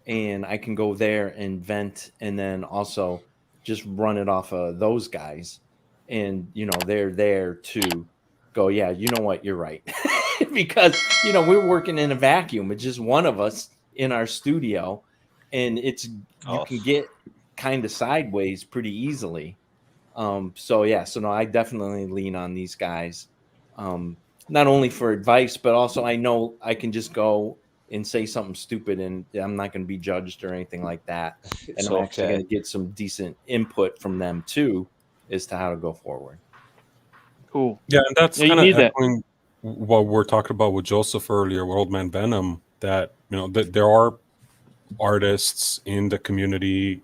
and I can go there and vent, and then also just run it off of those guys. And they're there to go, yeah, you know what, you're right. Because we're working in a vacuum. It's just one of us in our studio, and you Oh, can get kind of sideways pretty easily. So yeah, so no, I definitely lean on these guys, not only for advice, but also I know I can just go and say something stupid, and I'm not going to be judged or anything like that, and it's I'm actually going okay. to get some decent input from them too, as to how to go forward. Cool. Yeah, and that's Yeah, you kind of need that. echoing what we're talking about with Joseph earlier, with Old Man Venom. That that there are artists in the community,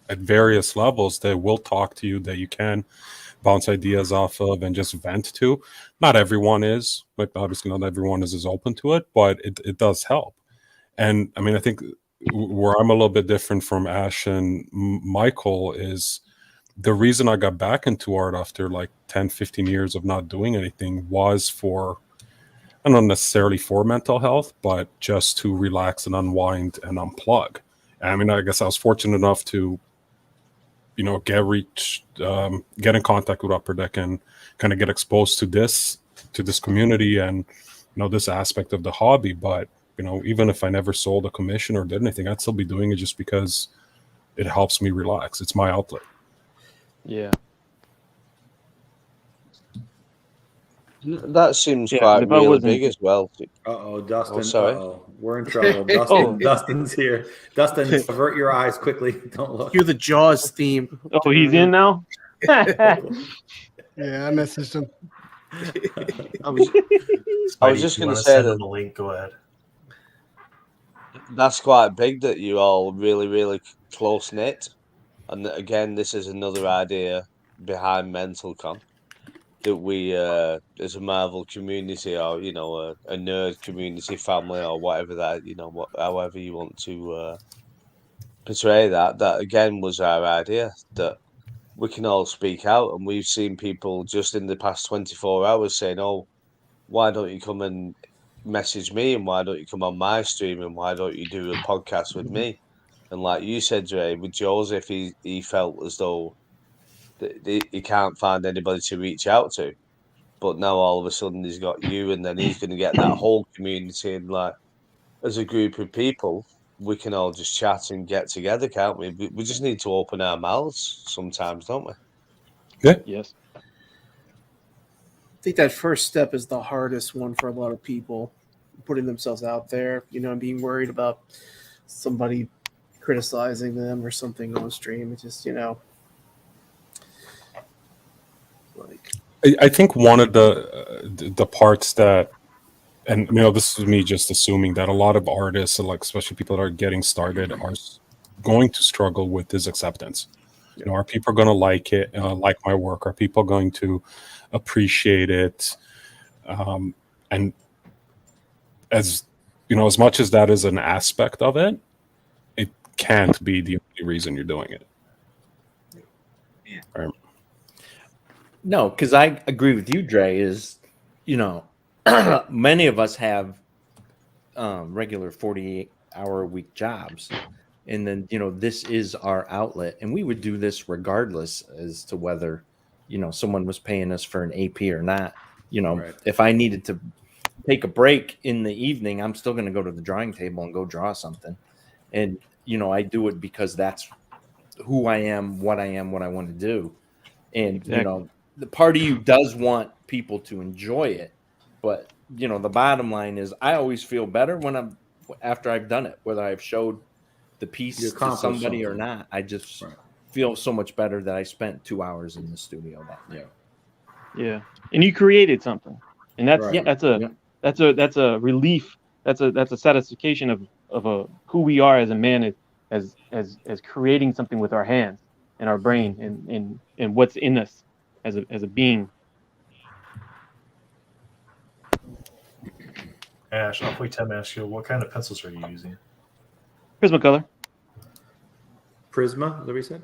at various levels that will talk to you, that you can bounce ideas off of and just vent to. Not everyone is, like obviously not everyone is as open to it, but it does help. And I mean, I think where I'm a little bit different from Ash and Michael is the reason I got back into art after like 10, 15 years of not doing anything was for, I don't necessarily for mental health, but just to relax and unwind and unplug. I mean, I guess I was fortunate enough to, get in contact with Upper Deck and kind of get exposed to this community and this aspect of the hobby. But even if I never sold a commission or did anything, I'd still be doing it just because it helps me relax. It's my outlet. Yeah. That seems Yeah, 'cause quite if I really wasn't- big as well. Dustin. sorry. We're in trouble. Dustin, Oh. Dustin's here. Dustin, avert your eyes quickly. Don't look. Cue the Jaws theme. Oh, he's in now. Yeah, I messaged him. I was Spidey, just if you going to wanna say send him that a link. Go ahead. that's quite big that you all really, really close knit. And that, again, this is another idea behind MentalCon, that we, as a Marvel community, or a nerd community, family, or whatever that however you want to portray that. That again was our idea, that we can all speak out, and we've seen people just in the past 24 hours saying, "Oh, why don't you come and message me, and why don't you come on my stream, and why don't you do a podcast with me?" And like you said, Dre, with Joseph, he felt as though he can't find anybody to reach out to. But now all of a sudden he's got you, and then he's going to get that whole community. And like, as a group of people, we can all just chat and get together, can't we? We just need to open our mouths sometimes, don't we? Yes. I think that first step is the hardest one for a lot of people, putting themselves out there, and being worried about somebody criticizing them or something on stream. It's just, like, I think one of the parts that, and this is me just assuming that a lot of artists, and like especially people that are getting started, are going to struggle with is acceptance. Are people going to like it, like my work? Are people going to appreciate it? And as as much as that is an aspect of it, it can't be the only reason you're doing it. Right. No, because I agree with you, Dre. Is many of us have regular 48-hour-a-week jobs, and then this is our outlet, and we would do this regardless as to whether someone was paying us for an AP or not. Right. If I needed to take a break in the evening, I'm still going to go to the drawing table and go draw something, and I do it because that's who I am, what I want to do, and Exactly. the part of you does want people to enjoy it, but the bottom line is I always feel better when after I've done it, whether I've showed the piece You to accomplished somebody or something. not. I just Right. feel so much better that I spent 2 hours in the studio that day. Yeah. And you created something, and that's Right. that's a relief. That's a satisfaction of who we are as a man, as creating something with our hands and our brain and what's in us as a being. Ash, I'll wait 10 minutes. What kind of pencils are you using? Prismacolor. Prisma, is that what you said?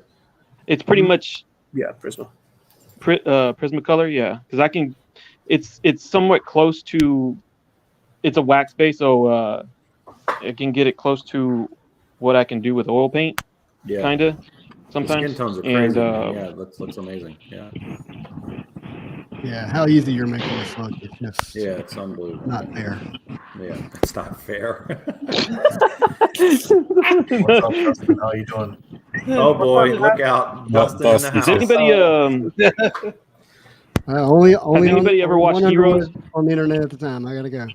It's pretty much yeah, Prisma. Prismacolor, yeah, because I can. It's somewhat close to. It's a wax base, so it can get it close to what I can do with oil paint, Yeah. kind of. The Sometimes. skin tones are And crazy. Man. Yeah, it looks amazing. Yeah. Yeah, how easy you're making this look. It's just Yeah, it's unbelievable. not fair. Yeah, it's not fair. What's up, Dustin? How you doing? Oh boy, look out, Dustin in the Dusty house. Does anybody Only has on- anybody ever watched one Heroes? Underwood on the internet at the time. I gotta go.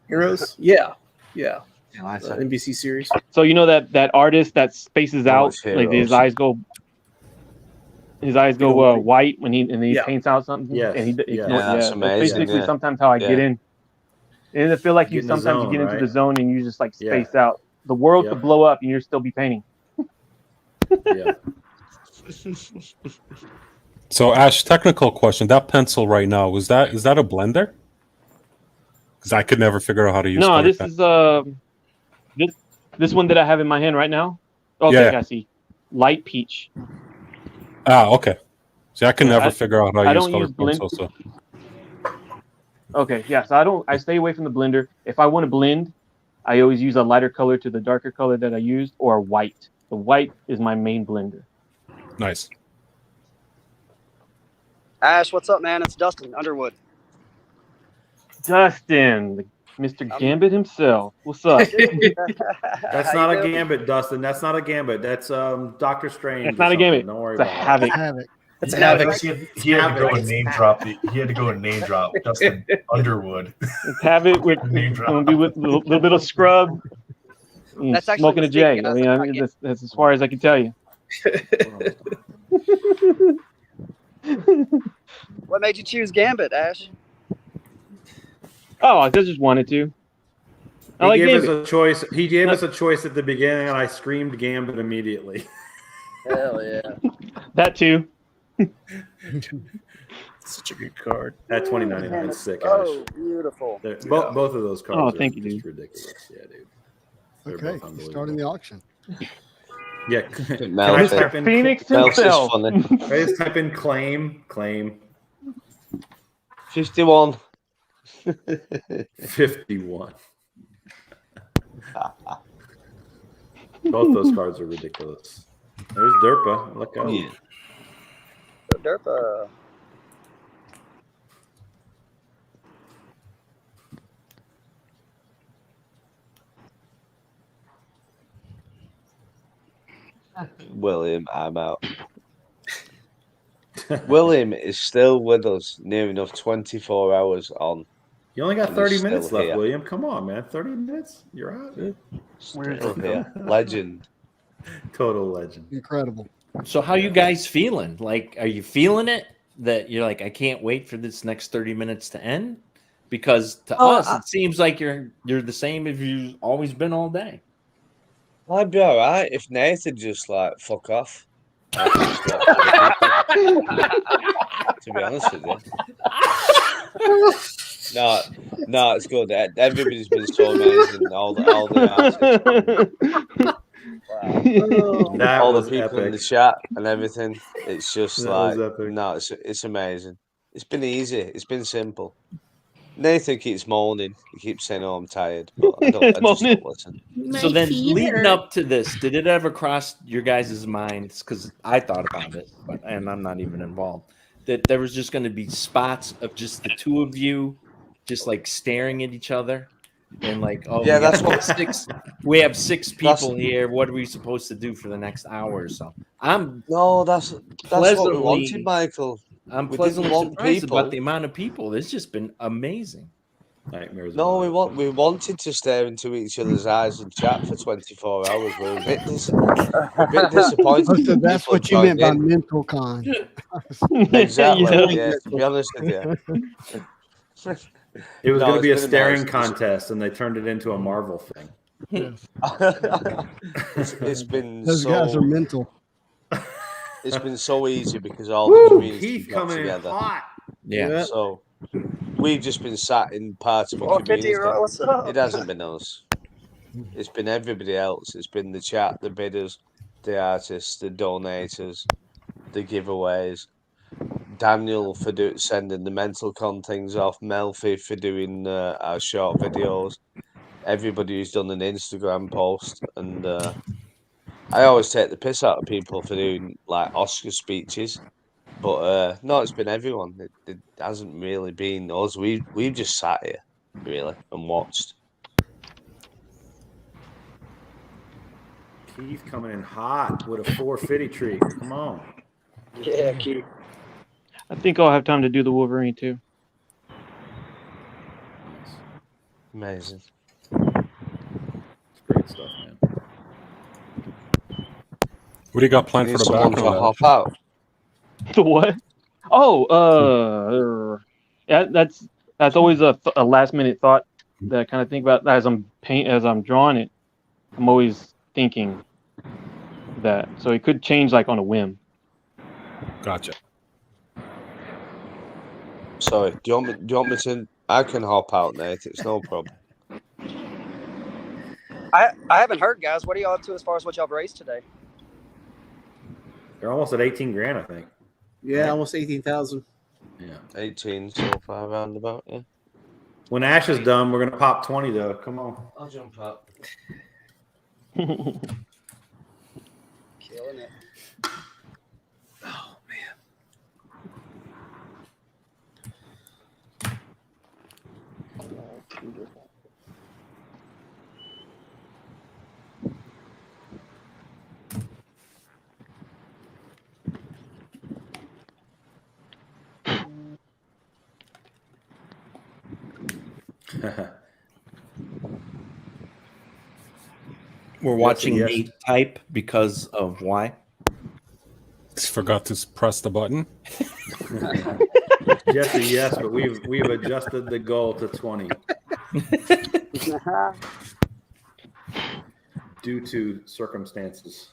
Heroes? Yeah. Yeah, NBC series. So you know that artist that spaces I out, watch like his Heroes. eyes go white. white when he Yeah. paints out something. Yes, And he yes. yeah, Yeah, that's amazing, basically yeah. sometimes how I get Yeah. in. And I feel like Get you in the sometimes zone, you get into the right? zone and you just like Yeah. space out. The world Yep. could blow up and you'll still be painting. Yeah. So Ash, technical question. That pencil right now, is that a blender? Because I could never figure out how to use No, color this pen. is this one that I have in my hand right now. Okay, Yeah. I see. Light peach. Ah, okay. See, I can Yeah, never figure out how to I use don't color use blend. pencil. So Okay, yeah. So I stay away from the blender. If I want to blend, I always use a lighter color to the darker color that I used, or white. The white is my main blender. nice. Ash, what's up, man? It's Dustin Underwood. Dustin, Mr. Gambit himself. What's up? That's not a gambit, Dustin. That's not a gambit. That's Doctor Strange. It's not a or gambit. something. Don't worry It's a about it. havoc. Havoc. That's Yeah, Havoc. he had to go and name drop. He had to go and name drop Dustin Underwood. It's havoc with Name drop. gonna be with a little bit of scrub. And That's actually smoking a J. mistaken. I That's mean, not J. that's as far as I can tell you. What made you choose Gambit, Ash? Oh, I just wanted to. I He like gave Gambit. us a choice. He gave us a choice at the beginning, and I screamed Gambit immediately. Hell yeah. That too. Such a good card. At $20.99, it's sick. Oh, beautiful. Both of those cards. Oh, are thank you, just dude. ridiculous. Yeah, dude. They're Okay, both starting the auction. Yeah. Can Mel I is- type in? Phoenix Mel's is himself. funny. Can I just type in claim? 51. 51. Both those cards are ridiculous. There's Derpa. Look out. Yeah. Derpa. William, I'm out. William is still with us near enough 24 hours on. You only got And 30 he's minutes still left, here. William. Come on, man. 30 minutes? You're out. Still here. Legend. Total legend. Incredible. So how you guys feeling? Like, are you feeling it that you're like, I can't wait for this next 30 minutes to end? Because to us, it seems like you're the same as you've always been all day. I'd be all right if Nathan just like fuck off. To be honest with you. No, it's good. Everybody's been so amazing. All the artists, That all the was people in the epic. chat and everything. It's just That like was epic. no, it's amazing. It's been easy. It's been simple. Nathan keeps moaning. He keeps saying, "Oh, I'm tired," but I just don't listen. So then, leading up to this, did it ever cross your guys' minds? Because I thought about it, and I'm not even involved. That there was just going to be spots of just the two of you, just like staring at each other, and like, oh, Yeah, we that's got what- six. We have six That's- people here. What are we supposed to do for the next hour or so? I'm No, that's what we Pleasantly- wanted, Michael. I'm We pleasantly didn't want surprised people. about the amount of people. It's just been amazing. Nightmares. No, about we wanted to stare into each other's eyes and chat for 24 hours. We're a bit disappointed. Oh, so that's people what you meant by joined in. mental con. Exactly. Yeah. Yeah, to be honest with you. It was No, going to be a it's been staring amazing. contest, and they turned it into a Marvel thing. It's been Those guys are mental. it's been so easy because all the Woo! community Heath got coming in together. hot. Yeah. So we've just been sat in part of a Oh, community. 50-year-old, what's up? It hasn't been us. It's been everybody else. It's been the chat, the bidders, the artists, the donators, the giveaways. Daniel for sending the mental con things off. Melfi for doing our short videos. everybody who's done an Instagram post, and I always take the piss out of people for doing like Oscar speeches, but no, it's been everyone. It hasn't really been us. We've just sat here really and watched. Keith coming in hot with a 450 treat. Come on. Yeah, Keith. I think I'll have time to do the Wolverine too. Amazing. It's great stuff, man. What do you got planned Need for the someone to background? hop out. The what? Oh, yeah, that's always a last minute thought that I kind of think about as I'm drawing it. I'm always thinking that, so it could change like on a whim. Gotcha. Sorry, do you want me to? I can hop out, Nate. It's no problem. I haven't heard, guys. What are y'all up to as far as what y'all have raised today? They're almost at 18 grand, I think. Yeah, almost 18,000. Yeah. 18 so far roundabout. Yeah. When Ash is done, we're gonna pop 20 though. Come on. I'll jump out. Killing it. Oh man. We're watching yes. Nate type because of why? Just forgot to press the button. Jesse, yes, but we've adjusted the goal to 20 due to circumstances.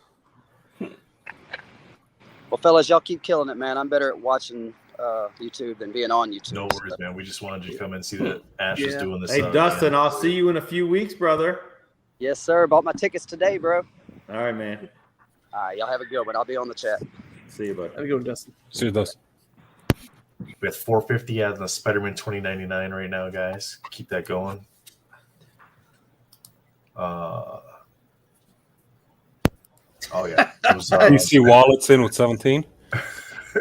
Well, fellas, y'all keep killing it, man. I'm better at watching YouTube than being on YouTube. No worries, man. We just wanted you to come and see that Ash is doing this. Hey, Dustin, I'll see you in a few weeks, brother. Yes, sir. Bought my tickets today, bro. All right, man. All right, y'all have a good one. I'll be on the chat. See you, bud. Have a good one, Dustin. See you, Dustin. We have 450 out of the Spider-Man 2099 right now, guys. Keep that going. Oh yeah. It was, You see Wallets in with 17?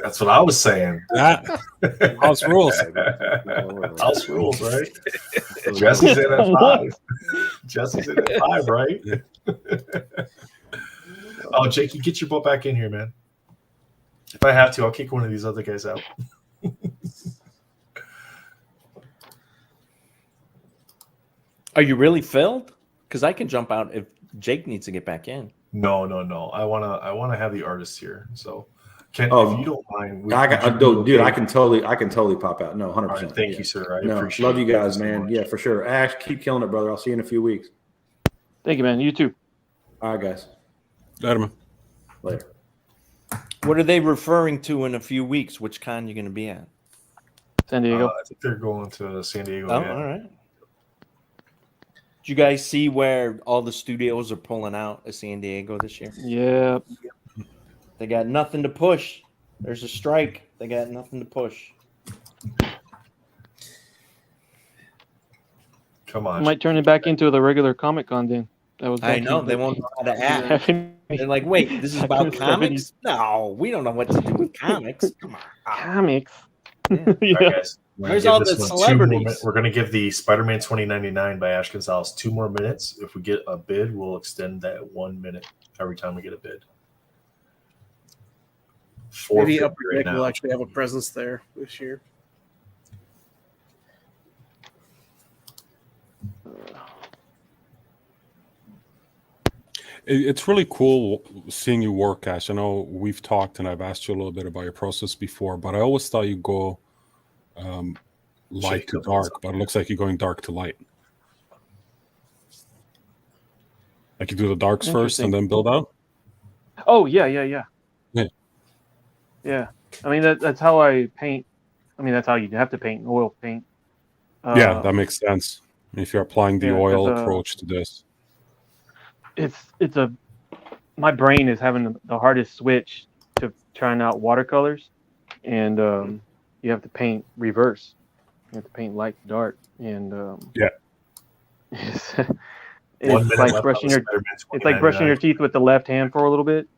that's what I was saying. House rules. House rules, right? Jesse's in at 5. Jesse's in at 5, right? Oh, Jake, you get your butt back in here, man. If I have to, I'll kick one of these other guys out. Are you really filled? Because I can jump out if Jake needs to get back in. No. I wanna have the artists here. So if you don't mind, I can totally pop out. No, 100%. Right, thank you, sir. I No, appreciate love it. you guys, Thank you so man. much. Yeah, for sure. Ash, keep killing it, brother. I'll see you in a few weeks. Thank you, man. You too. All right, guys. Later, man. Later. What are they referring to in a few weeks? Which con you going to be at? San Diego. I think they're going to San Diego. Oh, yeah. all right. Did you guys see where all the studios are pulling out of San Diego this year? Yeah. They got nothing to push. There's a strike. They got nothing to push. Come on. Might turn it back into the regular Comic Con then. That was. I know. They won't know how to act. They're like, wait, this is about comics? No, we don't know what to do with comics. Come on. Comics. Yeah. All right, guys. Where's all the celebrities? We're going to give the Spider-Man 2099 by Ash Gonzales 2 more minutes. If we get a bid, we'll extend that 1 minute every time we get a bid. Maybe 450 Upper right Deck will now. actually have a presence there this year. It's really cool seeing you work, Ash. I know we've talked and I've asked you a little bit about your process before, but I always thought you go light to dark, but it looks like you're going dark to light. Like you do the darks first and then build out? Oh, yeah. I mean, that's how I paint. I mean, that's how you have to paint, oil paint. Yeah, that makes sense. If you're applying the yeah, 'cause, oil approach to this. My brain is having the hardest switch to trying out watercolors, and you have to paint reverse. You have to paint light to dark, and It's, 1 it's minute like left brushing on your Spider-Man it's like brushing your 2099. teeth with the left hand for a little bit.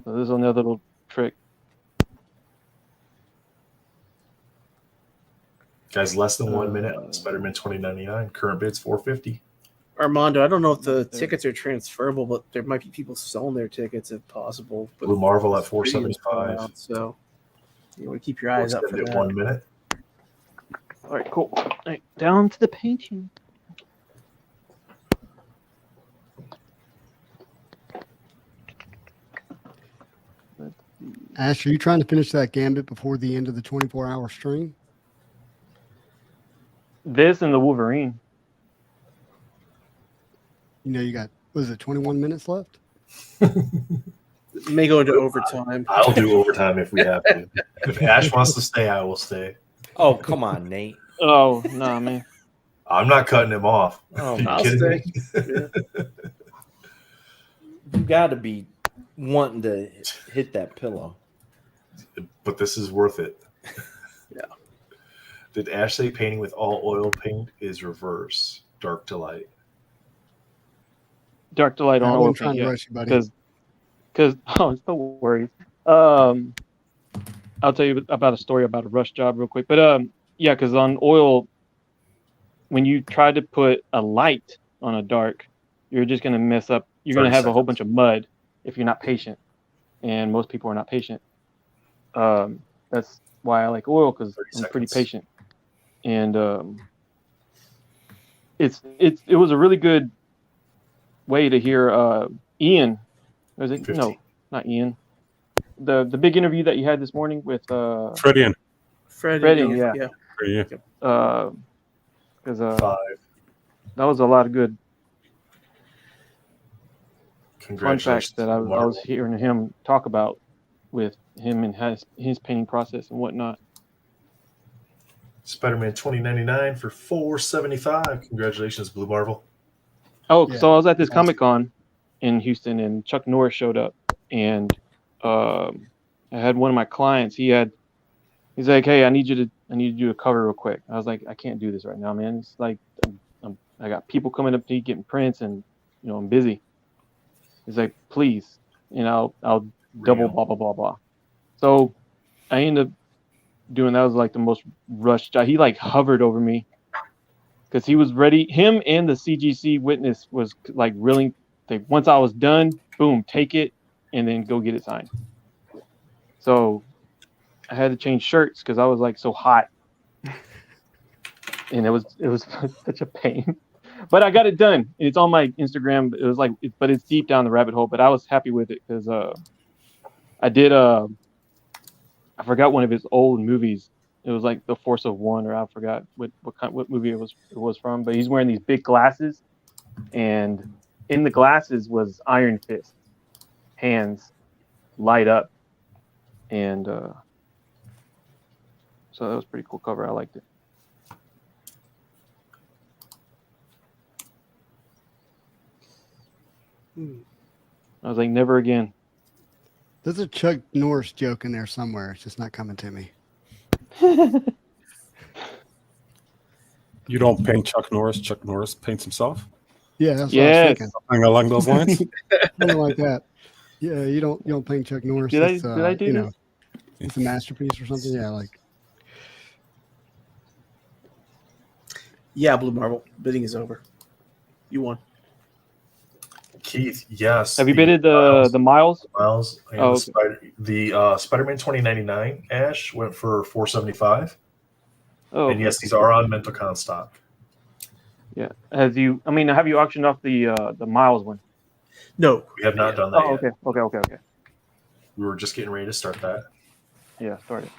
So this is another little trick. Guys, less than 1 minute on Spider-Man 2099. Current bid's $450. Armando, I don't know if the tickets are transferable, but there might be people selling their tickets if possible. But Blue Marvel at this video's coming $475. out, so you want to keep your We'll eyes out extend for it that. 1 minute. All right, cool. All right, down to the painting. Ash, are you trying to finish that gambit before the end of the 24-hour stream? This and the Wolverine. You know, you got, was it 21 minutes left? It may go into overtime. I'll do overtime if we have to. If Ash wants to stay, I will stay. Oh, come on, Nate. Oh, nah, man. I'm not cutting him off. Oh, Are you I'll kidding me? stay. You got to be wanting to hit that pillow. But this is worth it. Yeah. Did Ash say painting with all oil paint is reverse, dark to light? Dark to light on I oil wasn't trying paint, to yeah. rush you, buddy. Because oh, it's no worries. I'll tell you about a story about a rush job real quick. But yeah, because on oil, when you try to put a light on a dark, you're just gonna mess up. You're gonna 30 have a whole seconds. bunch of mud if you're not patient, and most people are not patient. That's why I like oil, because 30 I'm pretty seconds. patient, and it was a really good way to hear Ian. Was it 50. no, not Ian? The big interview that you had this morning with Fredian. Freddie, yeah. Yeah. Because 5. that was a lot of good fun Congratulations. facts that I Marvel. was hearing him talk about with him and his painting process and whatnot. Spider-Man 2099 for $475. Congratulations, Blue Marvel. Oh, Yeah, so I was at this that's awesome. Comic-Con in Houston, and Chuck Norris showed up, and I had one of my clients. He's like, "Hey, I need you to do a cover real quick." I was like, "I can't do this right now, man. It's like I got people coming up to me getting prints, and I'm busy." He's like, "Please, I'll double Real. blah blah blah blah." So I ended up doing that. Was like the most rushed job. He like hovered over me because he was ready. Him and the CGC witness was like really. Once I was done, boom, take it and then go get it signed. So I had to change shirts because I was like so hot, and it was such a pain. But I got it done. It's on my Instagram. It was like, but it's deep down the rabbit hole. But I was happy with it because I did I forgot one of his old movies. It was like The Force of One, or I forgot what movie it was from. But he's wearing these big glasses, and in the glasses was Iron Fist, hands light up, and so that was a pretty cool cover. I liked it. I was like, never again. There's a Chuck Norris joke in there somewhere. It's just not coming to me. You don't paint Chuck Norris. Chuck Norris paints himself. Yeah, that's what I was Yes. thinking. Something along those lines. Something like that. Yeah, you don't paint Chuck Norris. Did I It's, did I do this? it's a masterpiece or something. Yeah, like Yeah, Blue Marvel. Bidding is over. You won. Keith, yes. Have you bidded the miles? Miles and Oh, the Spider-Man 2099 Ash went for $475. Oh, And yes, these are on MentalCon stock. yeah. Have you auctioned off the miles one? No. We have not done that Oh, yet. okay. We were just getting ready to start that. Yeah, started.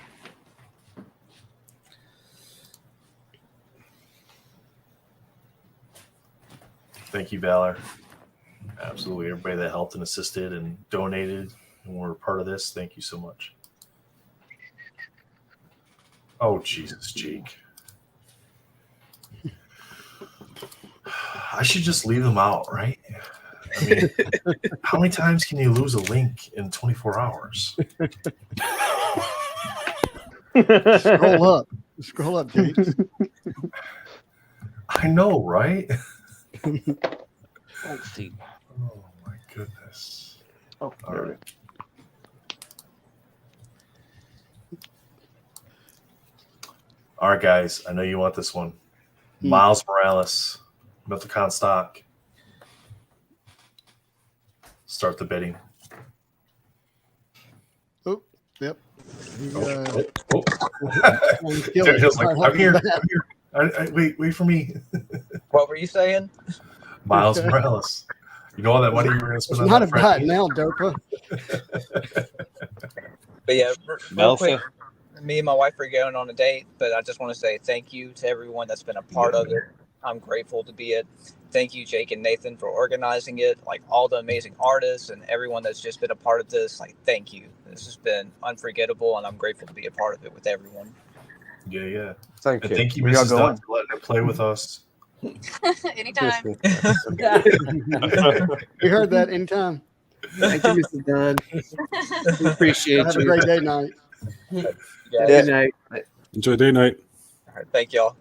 Thank you, Valor. Absolutely. Everybody that helped and assisted and donated and were part of this, thank you so much. Oh, Jesus, Jake. I should just leave them out, right? I mean, how many times can you lose a link in 24 hours? Scroll up. Scroll up, Jake. I know, right? Let's see. Oh my goodness. Oh, All there right. it is. All right, guys. I know you want this one. Miles Morales, Mythicon stock. Start the bidding. Oh, yep. Oh. Kill it. Daniel's like, Right I'm off here. the I'm here. Wait for me. What were you saying? Miles Morales. You know all that money you were going to spend It's on not that about Freddy? now, Derpa. But yeah, real quick, Melfi. me and my wife are going on a date, but I just want to say thank you to everyone that's been a part of it. I'm grateful to be it. Thank you, Jake and Nathan, for organizing it. Like all the amazing artists and everyone that's just been a part of this. Like, thank you. This has been unforgettable, and I'm grateful to be a part of it with everyone. Yeah. Thank And you. thank you, Where y'all Mrs. going? Dunn, for letting her play with us. Anytime. We heard that anytime. Thank you, Mrs. Dunn. We appreciate Have a you. great day night. Yeah. Good night. Enjoy day night. All right, thank y'all.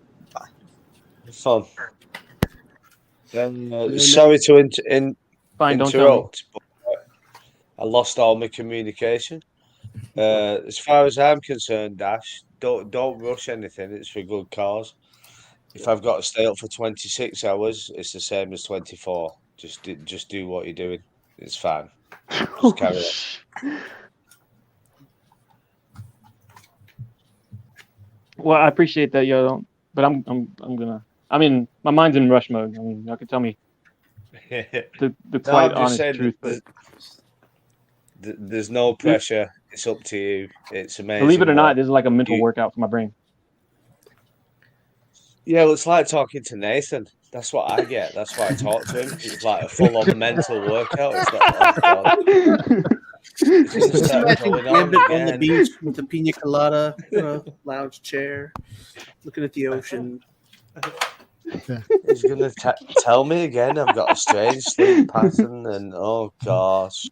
Fun. Sorry to Fine, don't tell me. interrupt, but I lost all my communication. As far as I'm concerned, Dash, don't rush anything. It's for a good cause. If I've got to stay up for 26 hours, it's the same as 24. Just do what you're doing. It's fine. Just carry on. Well, I appreciate that, yo. But I'm gonna. I mean, my mind's in rush mode. I mean, y'all can tell me the No, quite I'm just honest saying truth. But there's no pressure. It's up to you. It's amazing. believe it or what not, this is like a mental you- workout for my brain. Yeah, well, it's like talking to Nathan. That's what I get. That's why I talk to him. It's like a full-on mental workout. It's like, oh God. It's Just just that imagine going Gambit on the again. beach with a pina colada, lounge chair, looking at the ocean. He's gonna tell me again I've got a strange sleep pattern, and oh gosh.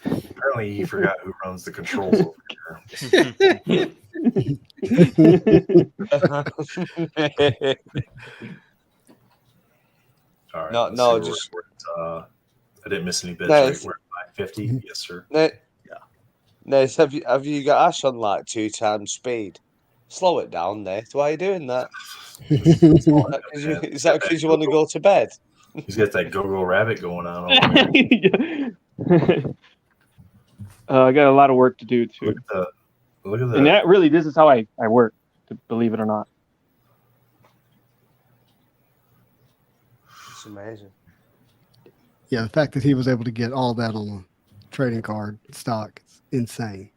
Apparently, he forgot who runs the controls over here. All right. No, let's no, see, just I didn't miss any bids, No, right? it's- We're at 550. Yes, sir. Nate, have you got Ash on like 2 times speed? Slow it down, Nate. Why are you doing that? Is that because you want to go to bed? He's got that go-go rabbit going on over there. I got a lot of work to do too. Look at And that. that really, this is how I work. To believe it or not. It's amazing. Yeah, the fact that he was able to get all that on a trading card stock is insane.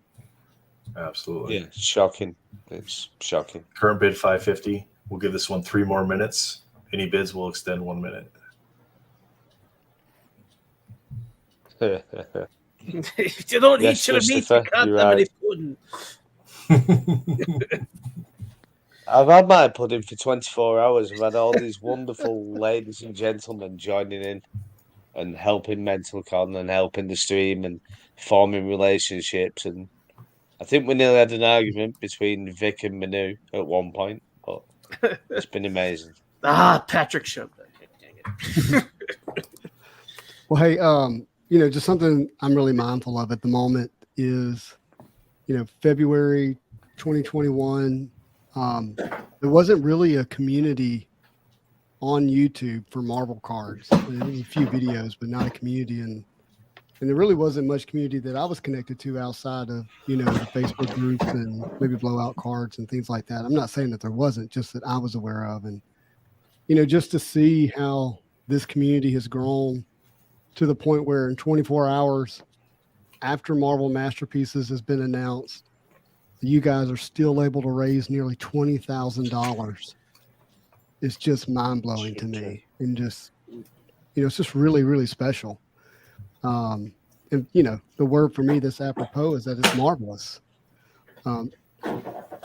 Absolutely. Yeah, shocking. It's shocking. Current bid 550. We'll give this one 3 more minutes. Any bids will extend 1 minute. If you don't Yes, eat your meat, you Christopher, can't you're have any right. pudding. I've had my pudding for 24 hours. I've had all these wonderful ladies and gentlemen joining in and helping MentalCon and helping the stream and forming relationships. And I think we nearly had an argument between Vic and Manu at one point, but it's been amazing. Patrick shoved that. Dang it. Well, hey, just something I'm really mindful of at the moment is, February 2021. There wasn't really a community on YouTube for Marvel cards. There was a few videos, but not a community, and there really wasn't much community that I was connected to outside of the Facebook groups and maybe blowout cards and things like that. I'm not saying that there wasn't, just that I was aware of, and just to see how this community has grown to the point where in 24 hours after Marvel Masterpieces has been announced, you guys are still able to raise nearly $20,000. It's just mind-blowing to me, and just it's just really, really special. And the word for me that's apropos is that it's marvelous.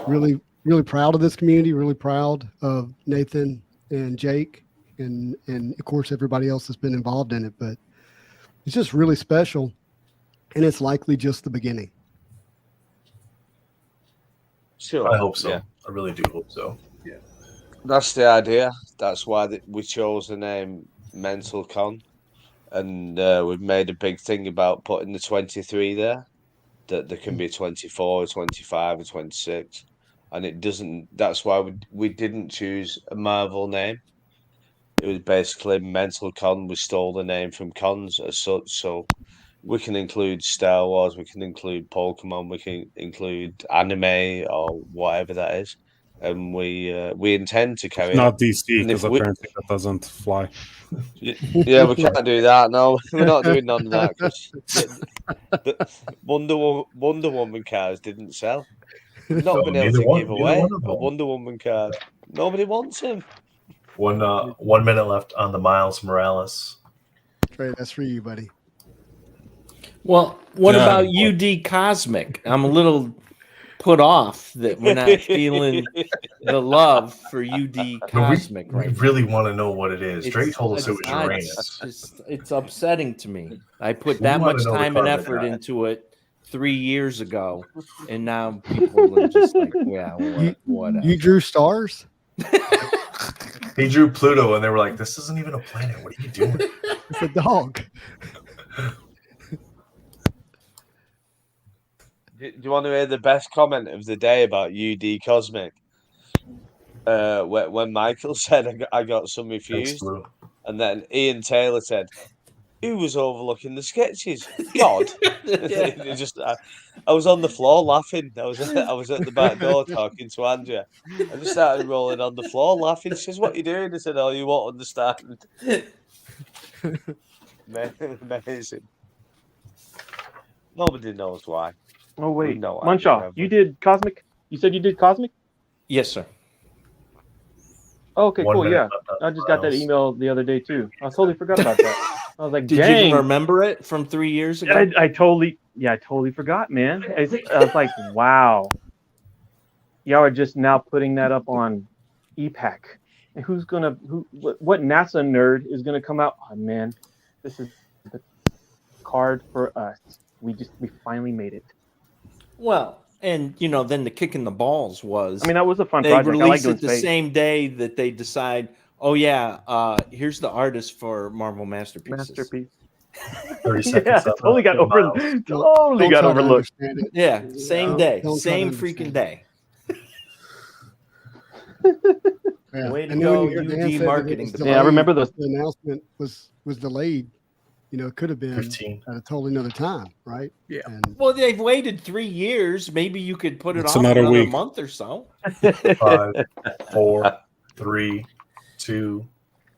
Really, really proud of this community, really proud of Nathan and Jake and of course everybody else that's been involved in it, but it's just really special and it's likely just the beginning. Sure. I hope so. Yeah. I really do hope so. That's the idea. That's why we chose the name Mental Con, and we've made a big thing about putting the 23 there. That there can be a 24, a 25, a 26, and it doesn't. That's why we didn't choose a Marvel name. It was basically Mental Con. We stole the name from cons as such, so we can include Star Wars, we can include Pokemon, we can include anime or whatever that is, and we intend to carry Not on. DC, And if because apparently that doesn't fly. yeah, we can't do that. No, we're not doing none of that because the Wonder Woman cars didn't sell. We've not been able to give away a Wonder Woman card. Nobody wants him. 1 minute left on the Miles Morales. Trey, that's for you, buddy. Well, what Yeah. about UD Cosmic? I'm a little put off that we're not feeling the love for UD Cosmic we right now. really want to know what it is. Drake told us it was I- Uranus. It's upsetting to me. I put We that wanna much know the time and carbon effort dioxide. into it 3 years ago, and now people are just like, yeah, whatever. You drew stars? He drew Pluto, and they were like, "This isn't even a planet. What are you doing?" It's a dog. Do you want to hear the best comment of the day about UD Cosmic? When Michael said, I got some refused, and then Ian Taylor said, who was overlooking the sketches? God. It just, I was on the floor laughing. I was at the back door talking to Andrea. I just started rolling on the floor laughing. She says, what are you doing? I said, oh, you won't understand. Amazing. Nobody knows why. Oh wait, No Munshaw, you did Cosmic? You said you did Cosmic? Yes, sir. Oh, okay, 1 cool. minute Yeah, left on I just got that Miles. email the other day too. I totally forgot about that. I was like, Did dang. you even remember it from 3 years ago? I totally forgot, man. I was like, wow. Y'all are just now putting that up on EPAC. And what NASA nerd is gonna come out? Oh man, this is the card for us. We finally made it. Well, and then the kick in the balls was, I mean, that was a fun they project. I like released doing it the space. same day that they decide, oh yeah, here's the artist for Marvel Masterpieces. 30 seconds. Yeah, left totally got on Miles. totally got overlooked. Yeah, same day, Don't try to same understand freaking it. day. Yeah. Way to And then go, when you heard Dan UD said that it marketing was department. Yeah, I remember those. The announcement was delayed. It could have been 15. at a totally another time, right? Yeah. And Well, they've waited 3 years. Maybe you could put it It's off another another week. month or so. 5, 4, 3, 2,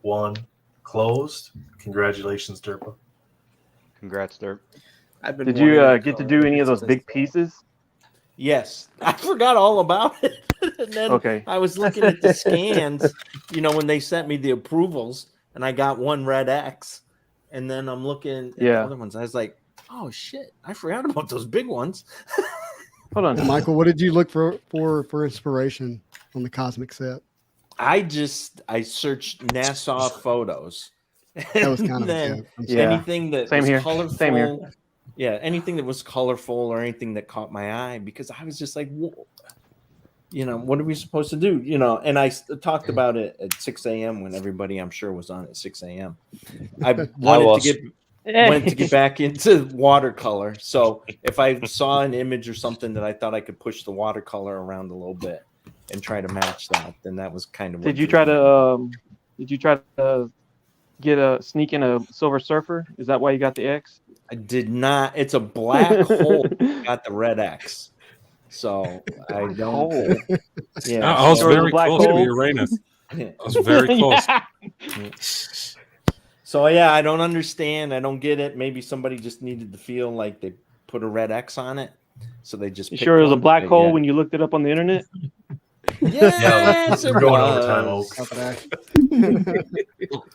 1. Closed. Congratulations, Derpa. Congrats, Derp. I've been Did you wanting to get to color do any of it those since big then. pieces? Yes, I forgot all about it. And then Okay. I was looking at the scans, when they sent me the approvals, and I got one red X. And then I'm looking at the Yeah. other ones. I was like, oh shit, I forgot about those big ones. Hold on. And Michael, what did you look for inspiration on the Cosmic set? I searched Nassau photos. That was And kind of a then joke. I'm sorry. anything that Same was here. colorful. Same here. Yeah, anything that was colorful or anything that caught my eye, because I was just like, whoa, what are we supposed to do? And I talked about it at 6 a.m. when everybody, I'm sure, was on at 6 a.m. I wanted to get back into watercolor. So if I saw an image or something that I thought I could push the watercolor around a little bit and try to match that, then that was kind of what Did you try to sneak in a Silver Surfer? Is that why you got the X? I did not. It's a black hole. Got the red X. So I don't. Yeah, I was Sure, it was a very black close to hole. Uranus. I was very close. So yeah, I don't understand. I don't get it. Maybe somebody just needed to feel like they put a red X on it, so they just. You picked sure it was a one. black hole Yeah. when you looked it up on the internet? Yes, we're it going was. overtime, Oak.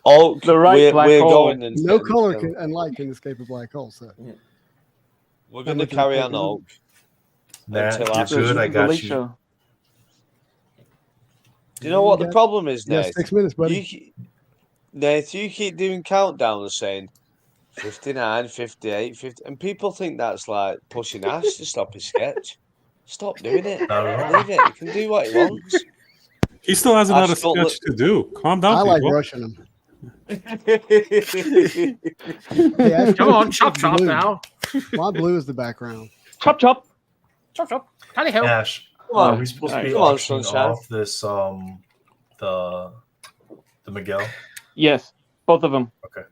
Oh, The right black we're hole. going and No color and light can escape a black hole. So we're going to carry on, Oak. Matt, Until you're after good. I The got late you. show. Do you know what the problem is, Yeah, Nate? 6 minutes, buddy. Nate, you keep doing countdowns saying 59, 58, 50. And people think that's like pushing Ash to stop his sketch. Stop doing it. Not at all. Leave it. He can do what he wants. He still has another Ash, don't sketch to do. Calm down, I like people. rushing him. Come on, chop chop now. Why blue is the background? Chop chop. Chop chop. Tally ho. Ash, Come on. are we supposed to be Come on, auctioning sunshine. off this the Miguel? Yes, both of them. Okay,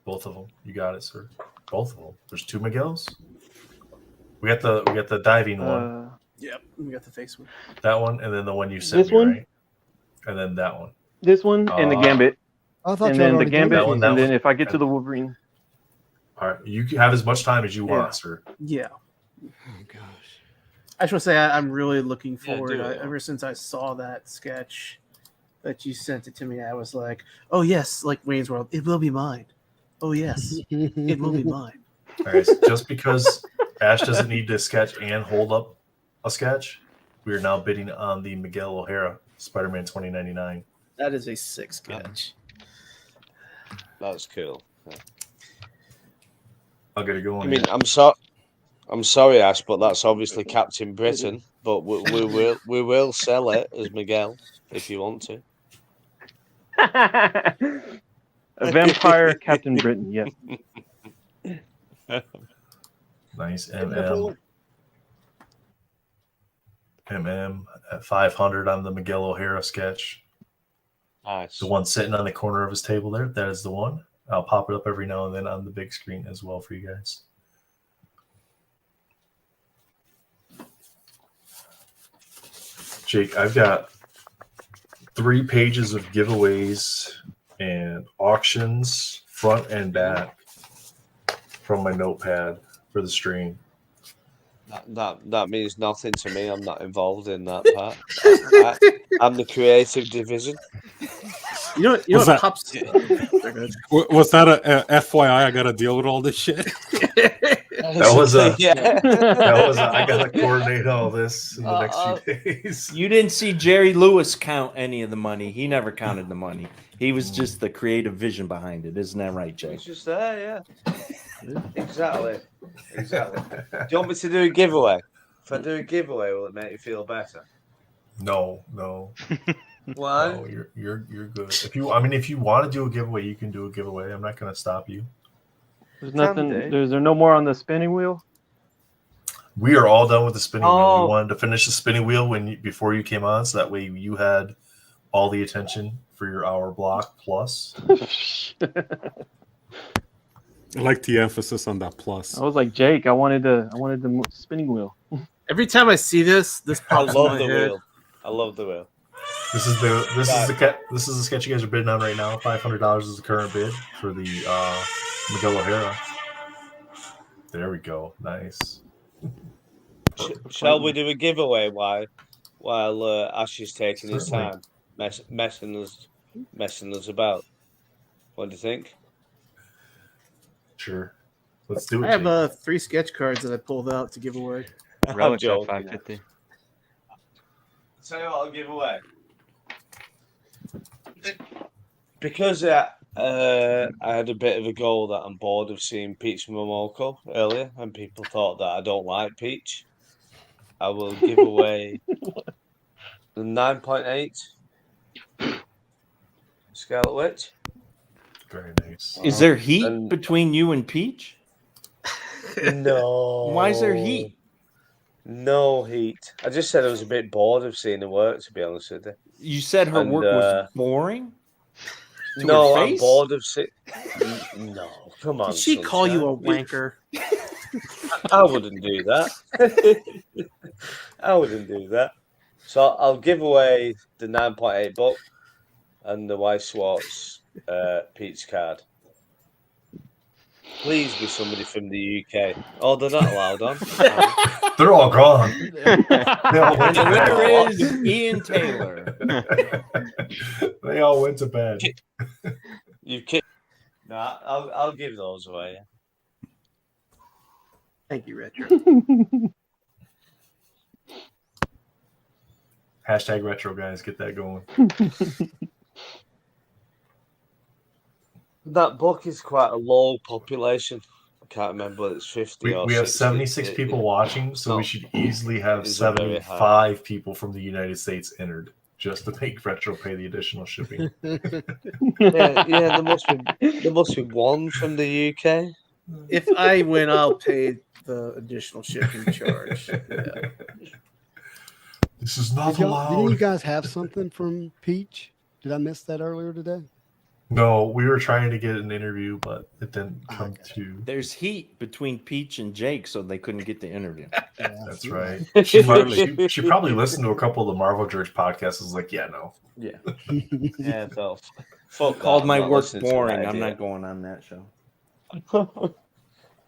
both of them. You got it, sir. Both of them. There's 2 Miguels. We got the diving one, Yep, we got the face one. that one, and then the one you sent This me, one? right? And then that one. This one and the Gambit, I thought and you then the already done Gambit, that one, that and then one. if I get to the Wolverine. All right, you can have as much time as you Yeah. want, sir. Yeah. Oh gosh. I just want to say I'm really looking Yeah, forward. do it. Ever since I saw that sketch that you sent it to me, I was like, "Oh yes, like Wayne's World, it will be mine. Oh yes, it will be mine." All right, just because Ash doesn't need to sketch and hold up a sketch, we are now bidding on the Miguel O'Hara Spider-Man 2099. That is a sick sketch. That's cool. I'll get it going. I mean, I'm sorry, Ash, but that's obviously Captain Britain. But we will sell it as Miguel if you want to. A vampire Captain Britain. Yes. Nice. MM at 500 on the Miguel O'Hara sketch. Nice. The one sitting on the corner of his table there, that is the one. I'll pop it up every now and then on the big screen as well for you guys. Jake, I've got 3 pages of giveaways and auctions, front and back, from my notepad for the stream. That means nothing to me. I'm not involved in that part. I'm the creative division. You know Was what that- pops? They're good. Was that a FYI? I got to deal with all this shit. That was a yeah. that was a, I gotta coordinate all this in the next few days. You didn't see Jerry Lewis count any of the money. He never counted the money. He was just the creative vision behind it. Isn't that right, Jay? It's just there, yeah. Exactly. Do you want me to do a giveaway? If I do a giveaway, will it make you feel better? No. Why? No, you're good. If you want to do a giveaway, you can do a giveaway. I'm not gonna stop you. There's nothing. Is there no more on the spinning wheel? We are all done with the spinning wheel. Oh. We wanted to finish the spinning wheel before you came on, so that way you had all the attention for your hour block plus. I like the emphasis on that plus. I was like Jake. I wanted the spinning wheel. Every time I see this I pops in love my the head. wheel. I love the wheel. This is the sketch you guys are bidding on right now. $500 is the current bid for the Miguel O'Hara. There we go. Nice. Shall we do a giveaway while Ash is taking his Certainly. time, messing us about? What do you think? Sure. Let's do it. I have Jake. 3 sketch cards that I pulled out to give away. Relics at joking. 550. Tell you what I'll give away. Because I had a bit of a goal that I'm bored of seeing Peach Momoko earlier, and people thought that I don't like Peach. I will give away the 9.8 Scarlet Witch. Very nice. Is there heat And- between you and Peach? No. Why is there heat? No heat. I just said I was a bit bored of seeing her work, to be honest with you. You said her And, work was boring? To No, her I'm face? bored of seeing. No, come on. Did she call you a sunshine. wanker? I wouldn't do that. I wouldn't do that. So I'll give away the 9.8 book and the White Swartz Peach card. Please be somebody from the UK. Oh, they're not allowed on. They're all gone. They all went to Where bed. is Ian Taylor? They all went to bed. You've kicked. No, I'll give those away. Thank you, Retro. Hashtag retro guys, get that going. That book is quite a low population. I can't remember whether it's 50 or We have 60. 76 people watching, so we no, should easily have it is a very high. 75 people from the United States entered just to make Retro pay the additional shipping. Yeah, there must be one from the UK. If I win, I'll pay the additional shipping charge. Yeah. This is not Didn't allowed. you guys have something from Peach? Did I miss that earlier today? No, we were trying to get an interview, but it didn't come to. There's heat between Peach and Jake, so they couldn't get the interview. That's right. She probably listened to a couple of the Marvel Church podcasts. Was like, yeah, no. Yeah. Yeah, so fuck Called that, my I'm not work listening to boring. that I'm idea. not going on that show.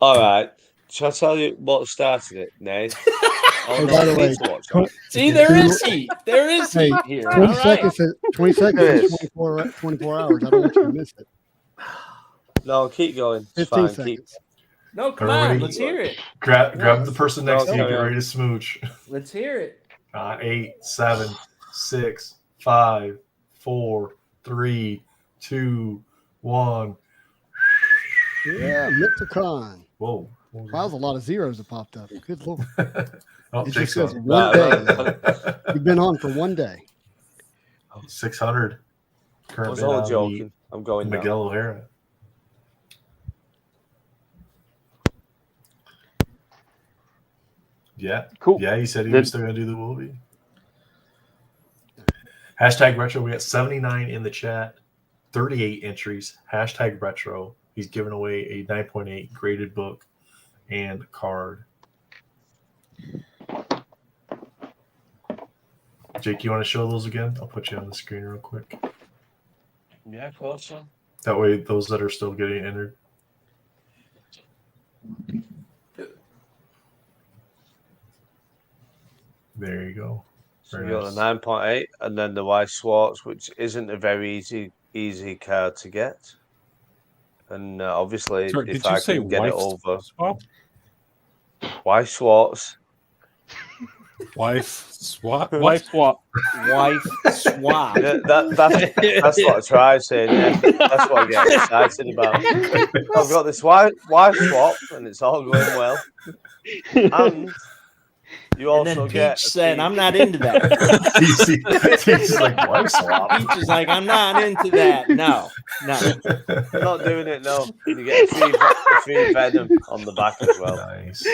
All right. Shall I tell you what started it, Nate? Hey, by the way, See, there is heat. There is heat here. 20 All right. seconds. 20 seconds is 24 hours. I don't want you to miss it. No, keep going. It's 15 fine. seconds. No, come Everybody on. Let's hear it. Grab the person next to you. No, Get no. ready to smooch. Let's hear it. 8, 7, 6, 5, 4, 3, 2, 1. Yeah, Mythicon. Whoa. Wow, that was a lot of zeros that popped up. Good lord. Oh, It just Jake's says on. one day. You've been on for one day. 600. I Current was bid all on joking. the I'm going now. Miguel O'Hara. Yeah. Cool. Yeah, he said he Then- was still going to do the movie. Hashtag retro. We got 79 in the chat, 38 entries. Hashtag retro. He's giving away a 9.8 graded book and card. Jake, you want to show those again? I'll put you on the screen real quick. Yeah, of course. That way, those that are still getting entered. There you go. So Very you got nice. the 9.8 and then the Weiss Schwartz, which isn't a very easy card to get. And obviously, Sorry, if did you I say can get it wife over, swap? Weiss Schwartz. Wife swap? Wife swap. Wife swap. Yeah, that's what I tried saying. Yeah, that's what I get excited about. I've got this wife swap, and it's all going well. And you And then also Peach get. said, I'm not into that. He's like, wife swap. Peach is like, I'm not into that. No. I'm not doing it, no. You get a free Venom on the back as well. Nice.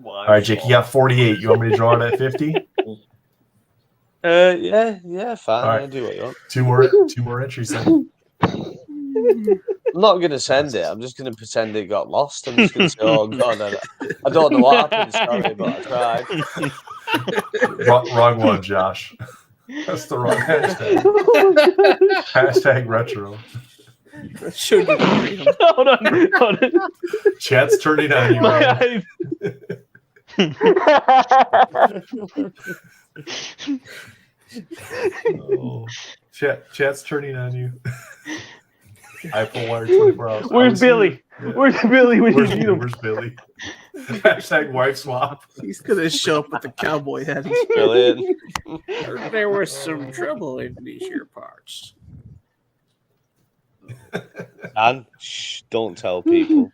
All right, Jake, you got 48. You want me to draw it at 50? Yeah, fine. All right. I'll do what you want. Two more entries then. I'm not going to send it. I'm just going to pretend it got lost. I'm just going to say, oh, God, I don't know what happened. Sorry, but I tried. Wrong one, Josh. That's the wrong hashtag. Hashtag retro. Hold on. Chat's turning on you. My Man. Oh. Chat's turning on you. iPhone wire 24 hours. Where's Billy? Where's Billy when you need him? Where's Billy? Hashtag wife swap. He's gonna show up with the cowboy hat. Brilliant. There was some trouble in these here parts. And don't tell people.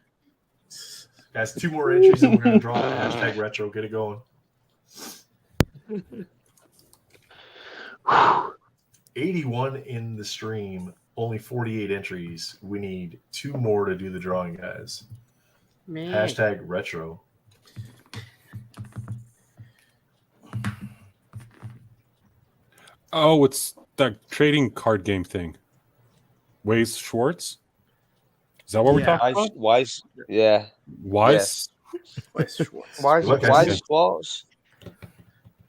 Guys, 2 more entries and we're going to draw the hashtag retro. Get it going. 81 in the stream, only 48 entries. We need 2 more to do the drawing, guys. Man. Hashtag retro. Oh, it's that trading card game thing. Weiss Schwartz? Is that what we're talking about? Weiss, yeah. Weiss? Weiss Schwartz. Weiss Schwartz.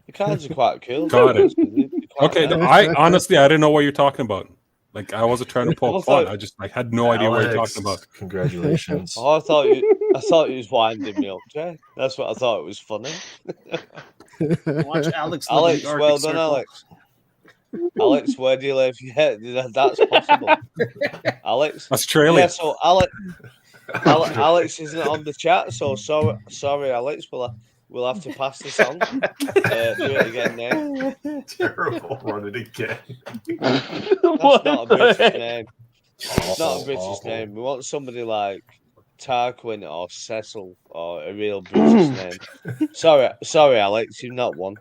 The cards are quite cool. Got it. Quite Okay, nice. I didn't know what you're talking about. Like, I wasn't trying to poke fun. I just had no idea what you're Alex, talking about. Congratulations. Oh, I thought you was winding me up, Jay. That's what I thought it was funny. Watch Alex. Alex, well done, Alex. Alex, where do you live? Yeah, that's possible. Alex, Australia. Yeah, so Alex isn't on the chat, so sorry, Alex. We'll We'll have to pass this on. Do it again, Nate. Terrible. Run it again. That's What not a the British heck? name. It's not a British Awful. name. We want somebody like Tarquin or Cecil or a real British name. Sorry, Alex, you're not one.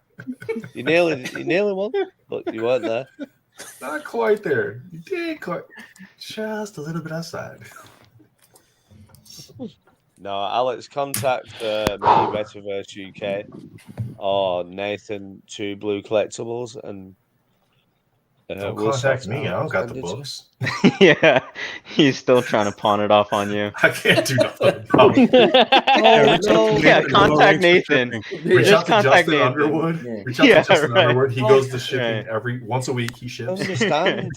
You nearly won, but you weren't there. Not quite there. You did quite. Just a little bit outside. No, Alex, contact me, Metaverse UK, or Nathan, Two Blue Collectibles, and Don't we'll contact sort it me. I out. don't got the Send it to you. books. Yeah, he's still trying to pawn it off on you. I can't do nothing about it. Yeah, contact Nathan. Reach Just out to contact Justin Nathan. Underwood. Yeah. Reach out Yeah, to Justin right. Underwood. He goes to shipping Right. once a week. He ships. Understand?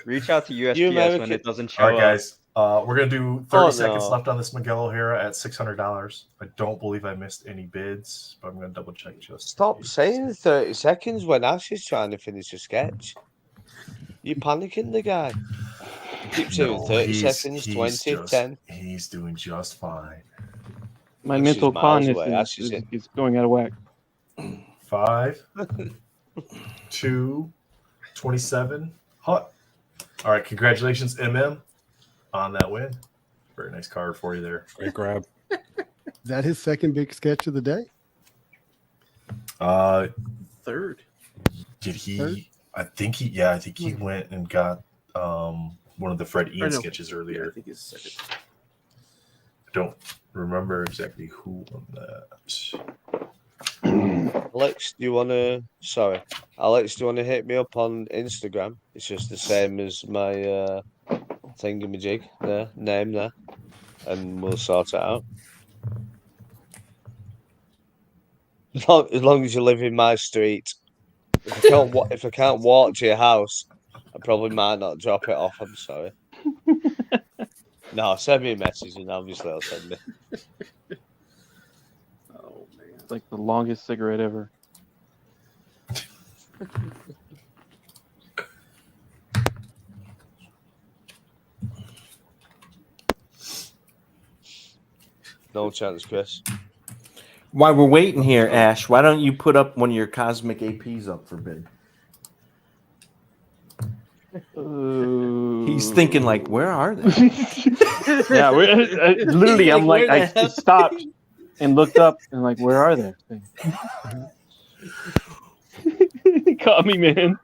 Reach out to USPS You when American- it doesn't show All right, up. guys. We're gonna do 30 Oh, seconds no. left on this Miguel O'Hara at $600. I don't believe I missed any bids, but I'm gonna double check just. Stop saying 30 seconds when Ash is trying to finish a sketch. You're panicking the guy. He keeps saying 30 seconds, 20, 10. He's doing just fine. My Ash is mental miles fondness away. Ash is is going out of whack. 5, 2, 27. Hot. All right, congratulations, MM, on that win. Very nice card for you there. Great grab. Is that his second big sketch of the day? Third. Did he? Third? I think he went and got one of the Fred Ian sketches Yeah, I earlier. think it's second. I don't remember exactly who won that. Alex, do you want to? Sorry, Alex, do you want to hit me up on Instagram? It's just the same as my thingamajig there, name there, and we'll sort it out. As long as you live in my street. If I can't walk to your house, I probably might not drop it off. I'm sorry. No, send me a message and obviously I'll send it. Oh man. It's like the longest cigarette ever. No chance, Chris. While we're waiting here, Ash, why don't you put up one of your cosmic APs up for bid? He's thinking like, where are they? Yeah, literally, I'm like, Where I the hell- stopped and looked up and like, where are they? Caught me, man.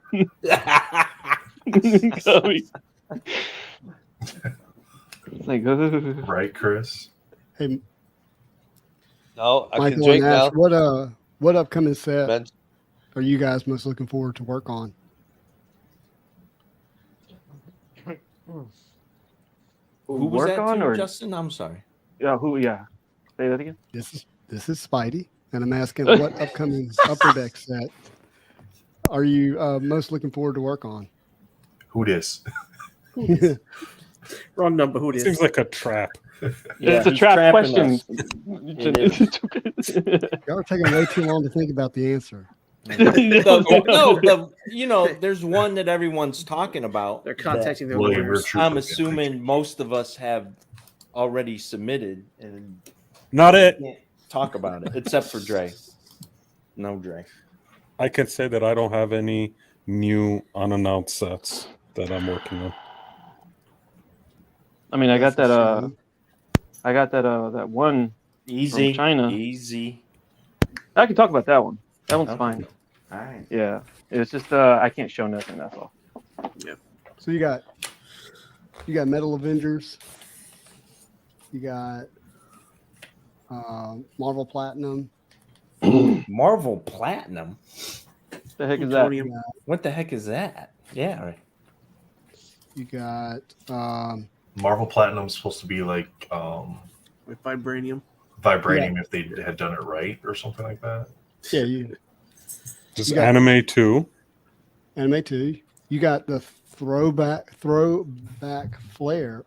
Caught me. It's like, Right, Chris? Hey, No, I can Michael drink and Ash, now. what upcoming set Ben. are you guys most looking forward to work on? Who was work that on to, or Justin? I'm sorry. yeah, who? Yeah, say that again. This is Spidey, and I'm asking what upcoming Upper Deck set are you most looking forward to work on? Who dis? Wrong number. Who it is? Seems like a trap. Yeah, it's a he's trap trapping question. us. Y'all are taking way too long to think about the answer. There's one that everyone's talking about. They're contacting their William lawyers. Trooper. I'm assuming most of us have already submitted and Not it. can't talk about it, except for Dre. No Dre. I can say that I don't have any new unannounced sets that I'm working on. I mean, I got That's a that. shame. I got that one. Easy. China. Easy. I can talk about that one. That one's Okay. fine. All right. Yeah, it's just I can't show nothing. That's all. So you got Metal Avengers, you got Marvel Platinum, Marvel Platinum. The heck is that? Plutonium. What the heck is that? Yeah. Right. you got Marvel Platinum is supposed to be like With vibranium. vibranium if they had done it right or something like that. yeah, you Just You got- Anime 2. Anime 2. You got the throwback Flair.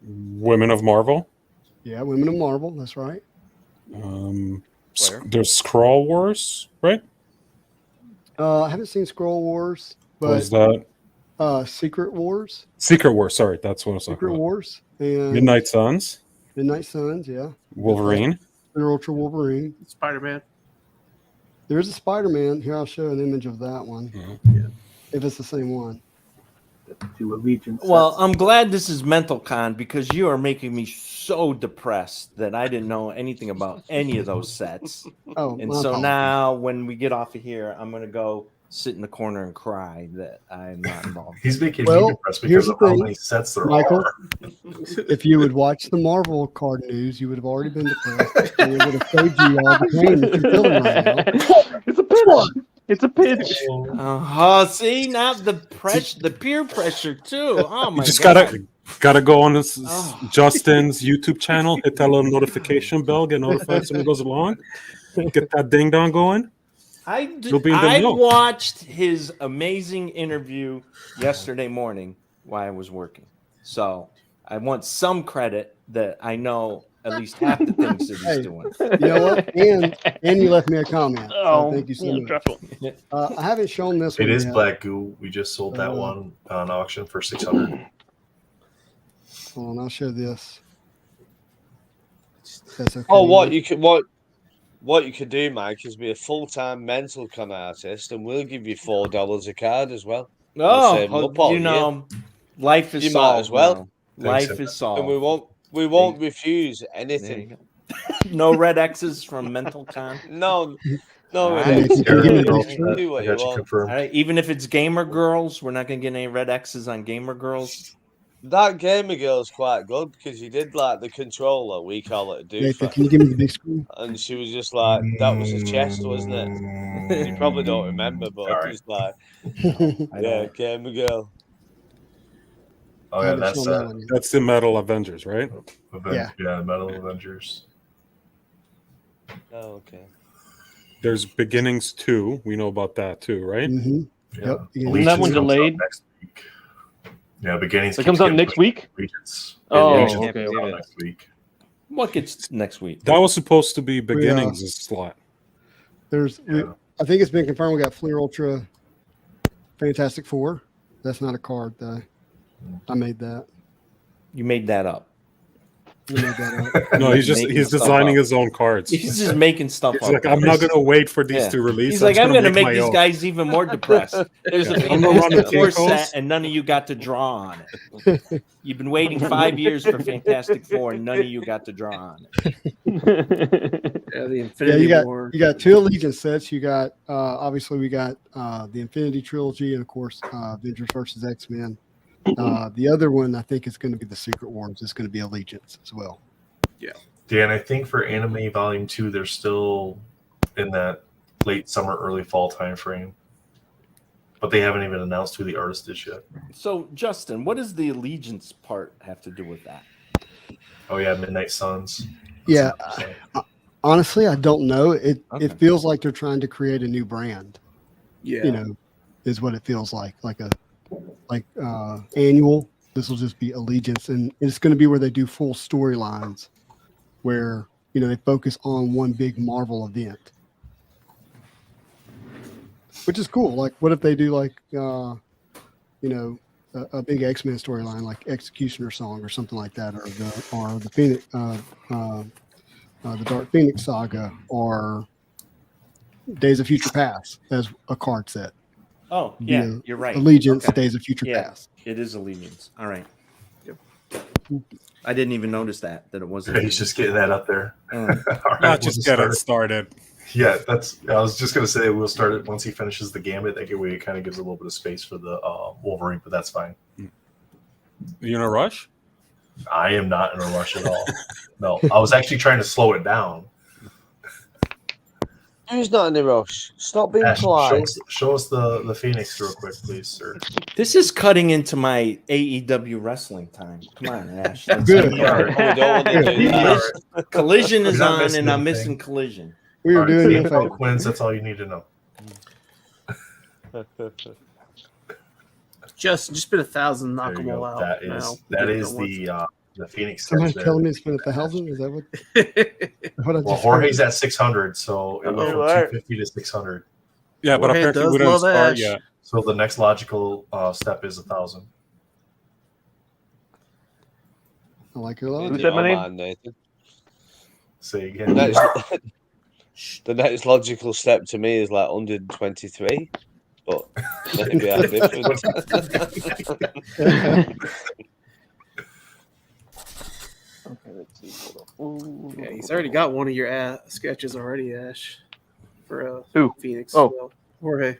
Women of Marvel. Yeah, Women of Marvel. That's right. Where? There's Scroll Wars, right? I haven't seen Scroll Wars, Or is but that Secret Wars. Secret War. Sorry, that's what I was talking Secret about. Wars and Midnight Suns. Midnight Suns. Yeah. Wolverine. Clear Ultra Wolverine. Spider-Man. There's a Spider-Man. Here, I'll show an image of that one. Mhm. If it's the same one. To Allegiance. Well, I'm glad this is MentalCon because you are making me so depressed that I didn't know anything about any of those sets. Oh, And my so apologies. now when we get off of here, I'm going to go sit in the corner and cry that I'm not involved. He's making Well, me depressed here's because the of how thing, many sets there Michael. are. If you would watch the Marvel card news, you would have already been depressed. And it would have saved you all the pain that you're feeling right now. It's a pitch. It's a pitch. See, now the pressure, the peer pressure too. Oh my You just god! gotta go on this Oh. Justin's YouTube channel, hit that little notification bell, get notified when it goes along, get that ding dong going. You'll be in the I know. watched his amazing interview yesterday morning while I was working, so I want some credit that I know at least half the things that he's Hey, doing. you know what? And you left me a comment. So Oh, thank you so yeah, much. truffle. I haven't shown this It one is yet. Black Goo. We just sold that one on auction for 600. Hold on, I'll show this. That's okay. Oh, what you could do, Mike, is be a full-time mental con artist, and we'll give you $4 a card as well. We'll save them up all you year. know, life is You might solved as well. now. Thanks, Life is And we solved. won't refuse There you anything. go. No red X's from MentalCon. No, All no, right. it's Can you give me Girl, the picture? do what I you got you want. confirmed. All right, even if it's gamer girls, we're not gonna get any red X's on gamer girls. That Gamer Girl's quite good because you did like the controller. We call it a Nathan, doofer. can you give me the big screen? And she was just like, that was a chest, wasn't it? You probably don't remember, but All right. just like, I yeah, don't. Gamer Girl. Oh I yeah, haven't that's shown that one yet. That's the Metal Avengers, right? Yeah. Metal Avengers. Oh, okay. There's Beginnings 2. We know about that too, right? Mm-hmm. Yeah. Yep. Yeah. Allegiance That one comes out delayed? next week. Yeah, Beginnings. It comes out next week? Allegiance. Oh, Allegiance okay. comes out next week. What gets next week? That was supposed to be Beginnings' slot. There's, Yeah. I think it's been confirmed. We got Fleer Ultra Fantastic Four. That's not a card, though. I made that. You made that up. I made that up. No, he's Making stuff designing up. his own cards. He's just making stuff He's up. like, I'm not gonna wait for these Yeah. to release. He's like, I'm gonna gonna make my these own." guys even more depressed. There's a Yeah. I'm gonna run the Fantastic Four Kinkos. set, and none of you got to draw on it. You've been waiting 5 years for Fantastic Four, and none of you got to draw on it. Yeah, the Yeah, Infinity you got War. two Allegiance sets. You got obviously we got the Infinity Trilogy, and of course Avengers versus X-Men. The other one I think is going to be the Secret Wars. It's going to be Allegiance as well. Dan, I think for Anime Volume 2, they're still in that late summer, early fall time frame. But they haven't even announced who the artist is yet. So, Justin, what does the allegiance part have to do with that? Oh yeah, Midnight Suns. Yeah, honestly, I don't know. It Okay. feels like they're trying to create a new brand. Yeah. You know, is what it feels like annual. This will just be Allegiance, and it's going to be where they do full storylines, where they focus on one big Marvel event, which is cool. Like, what if they do a big X-Men storyline, like Executioner Song or something like that, or the Phoenix, the Dark Phoenix saga, or Days of Future Past as a card set. Oh, yeah, Yeah, you're right. Allegiance, Okay. Days of Future Yeah, Past. it is Allegiance. All right. I didn't even notice that it wasn't. He's just getting that up there. Oh. All right, Not just get it started. Yeah, I was just gonna say we'll start it once he finishes the gambit. That way, it kind of gives a little bit of space for the Wolverine, but that's fine. You in a rush? I am not in a rush at all. No, I was actually trying to slow it down. Who's not in a rush? Stop being Ash, polite. show us the Phoenix real quick, please, sir. This is cutting into my AEW wrestling time. Come on, Ash. Let's Good. get going. Oh, we don't want to do that. Collision is You're not on, missing and I'm anything. missing Collision. We were All right, doing you a CM favor. Punk wins. That's all you need to know. Just been 1,000. Knock There you them all go. out. That is the Phoenix. Somebody set telling there. me to spend 1,000? Is that what? now. What I Well, just Jorge's heard? at 600, so it went from Alright. 250 to 600. Yeah, but Jorge apparently does we didn't love start Ash. yet. So the next logical step is 1,000. I like it a In lot. Who said my your name? mind, Nathan. Say again. The next logical step to me is like 123, but maybe I'm different. Okay, let's see. Hold on. Yeah, he's already got one of your sketches already, Ash. For Who? Phoenix. Oh. Well, Jorge.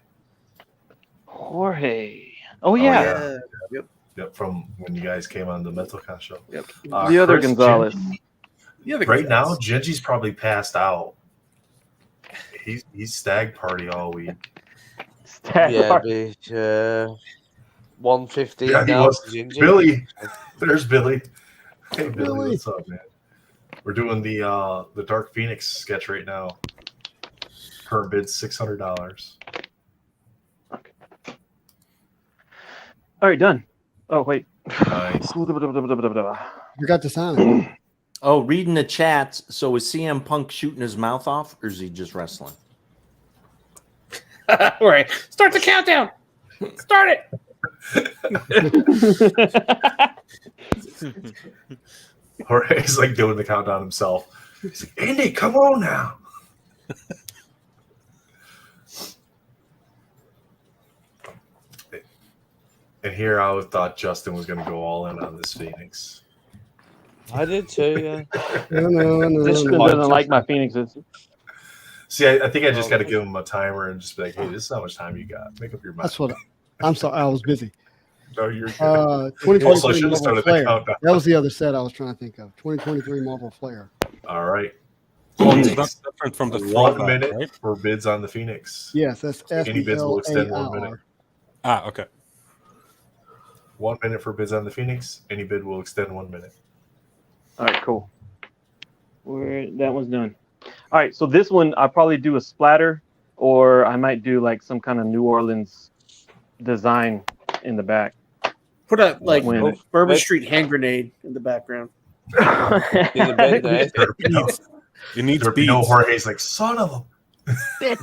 Jorge. Oh yeah. yeah. Yep. Yep, from when you guys came on the MentalCon show. Yep. The other Chris, Gonzales. Gingy, The other right now, Gonzales. Gingy's probably passed out. He's stag party all week. Yeah, be 115 Yeah, he now was. for Ginger. Billy, there's Billy. Hey, Billy, Billy. what's up, man? We're doing the Dark Phoenix sketch right now. Current bid $600. All right, done. Oh wait. Nice. Forgot to sign it. Oh, reading the chats. So is CM Punk shooting his mouth off, or is he just wrestling? All right. Start the countdown. Start it. Jorge's like doing the countdown himself. He's like, Andy, come on now. And here I thought Justin was going to go all in on this Phoenix. I did too, yeah. No. Justin doesn't like my Phoenixes. See, I think I just got to give him a timer and just be like, hey, this is how much time you got. Make up your mind. That's what I'm sorry. I was busy. No, you're good. 2023 Also, I should have Marvel started the Flair. countdown. That was the other set I was trying to think of. 2023 Marvel Flair. All right. So Phoenix. that's different from the 1 throwback, minute right? for bids on the Phoenix. Yes, that's Any bids will extend 1 minute. FBLAIR. Ah, okay. 1 minute for bids on the Phoenix. Any bid will extend 1 minute. All right, cool. That one's done. All right, so this one I'll probably do a splatter, or I might do like some kind of New Orleans design in the back. Put a like When- Bourbon Street hand grenade in the background. In the bed there. It needs There'd be no beads. Jorge's like, son of a.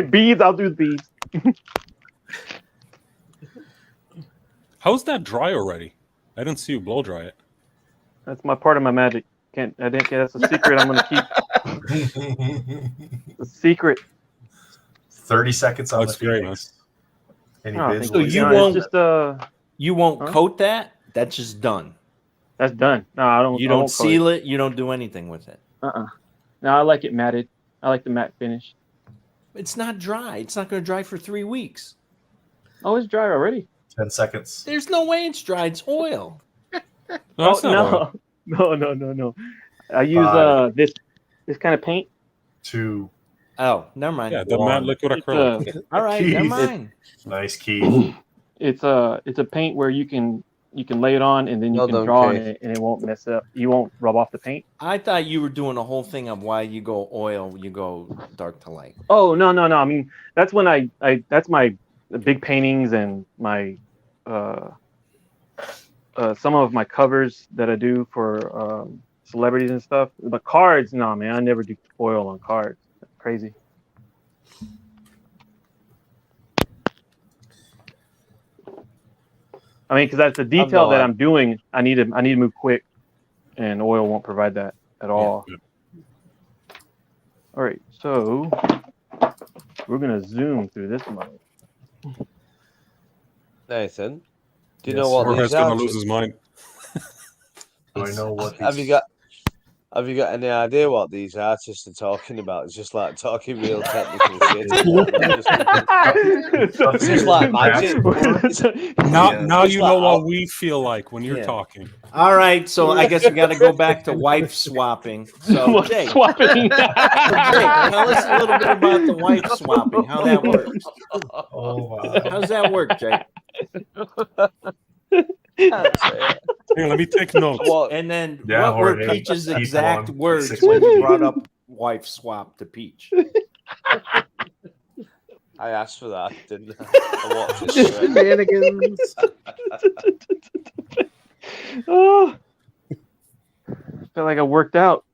Beads, I'll do beads. How's that dry already? I didn't see you blow dry it. That's my part of my magic. That's a secret I'm gonna keep. A secret. 30 seconds on That's the great, Phoenix. Any Oh, bids? thank will So you No, extend. it's won't- just You won't Huh? coat that? That's just done. that's done. No, I don't. You I don't won't coat seal it. You don't do anything with it. No, I like it matted. I like the matte finish. It's not dry. It's not going to dry for 3 weeks. Oh, it's dry already. 10 seconds. There's no way it's dry. It's oil. No, that's not oil. No. I use 5, this kind of paint. 2. Oh, never mind. Yeah, the One. matte liquid It's acrylic. All right, never Keith. mind. Nice key. it's a paint where you can lay it on and then you Well can done, draw on Keith. it and it won't mess up. You won't rub off the paint. I thought you were doing a whole thing of why you go oil, you go dark to light. Oh no. I mean that's when I that's my big paintings and my some of my covers that I do for celebrities and stuff. But cards, no man, I never do oil on cards. That's crazy. I mean, because that's the detail that I'm doing. I need to move quick, and oil won't provide that at all. Yeah. All right, so we're gonna zoom through this mode. Nathan, do you Yes, know what Jorge's these gonna are? lose his mind. Do I know what Have you got any idea what these artists are talking about? It's just like talking real technical shit. It's just like magic. Now, Yeah. now It's you like know all- what we feel like when you're Yeah. talking. All right, so I guess we got to go back to wife swapping. So, Jake, Swapping. tell us a little bit about the wife swapping, how that works. Oh, my. How's that work, Jake? Here, let me take notes. What? And then Yeah, what were Jorge, Peach's keep exact on. words 6 when you minutes. brought up wife swap to Peach? I asked for that, didn't I? I watched it straight. Shenanigans. Oh, felt like I worked out.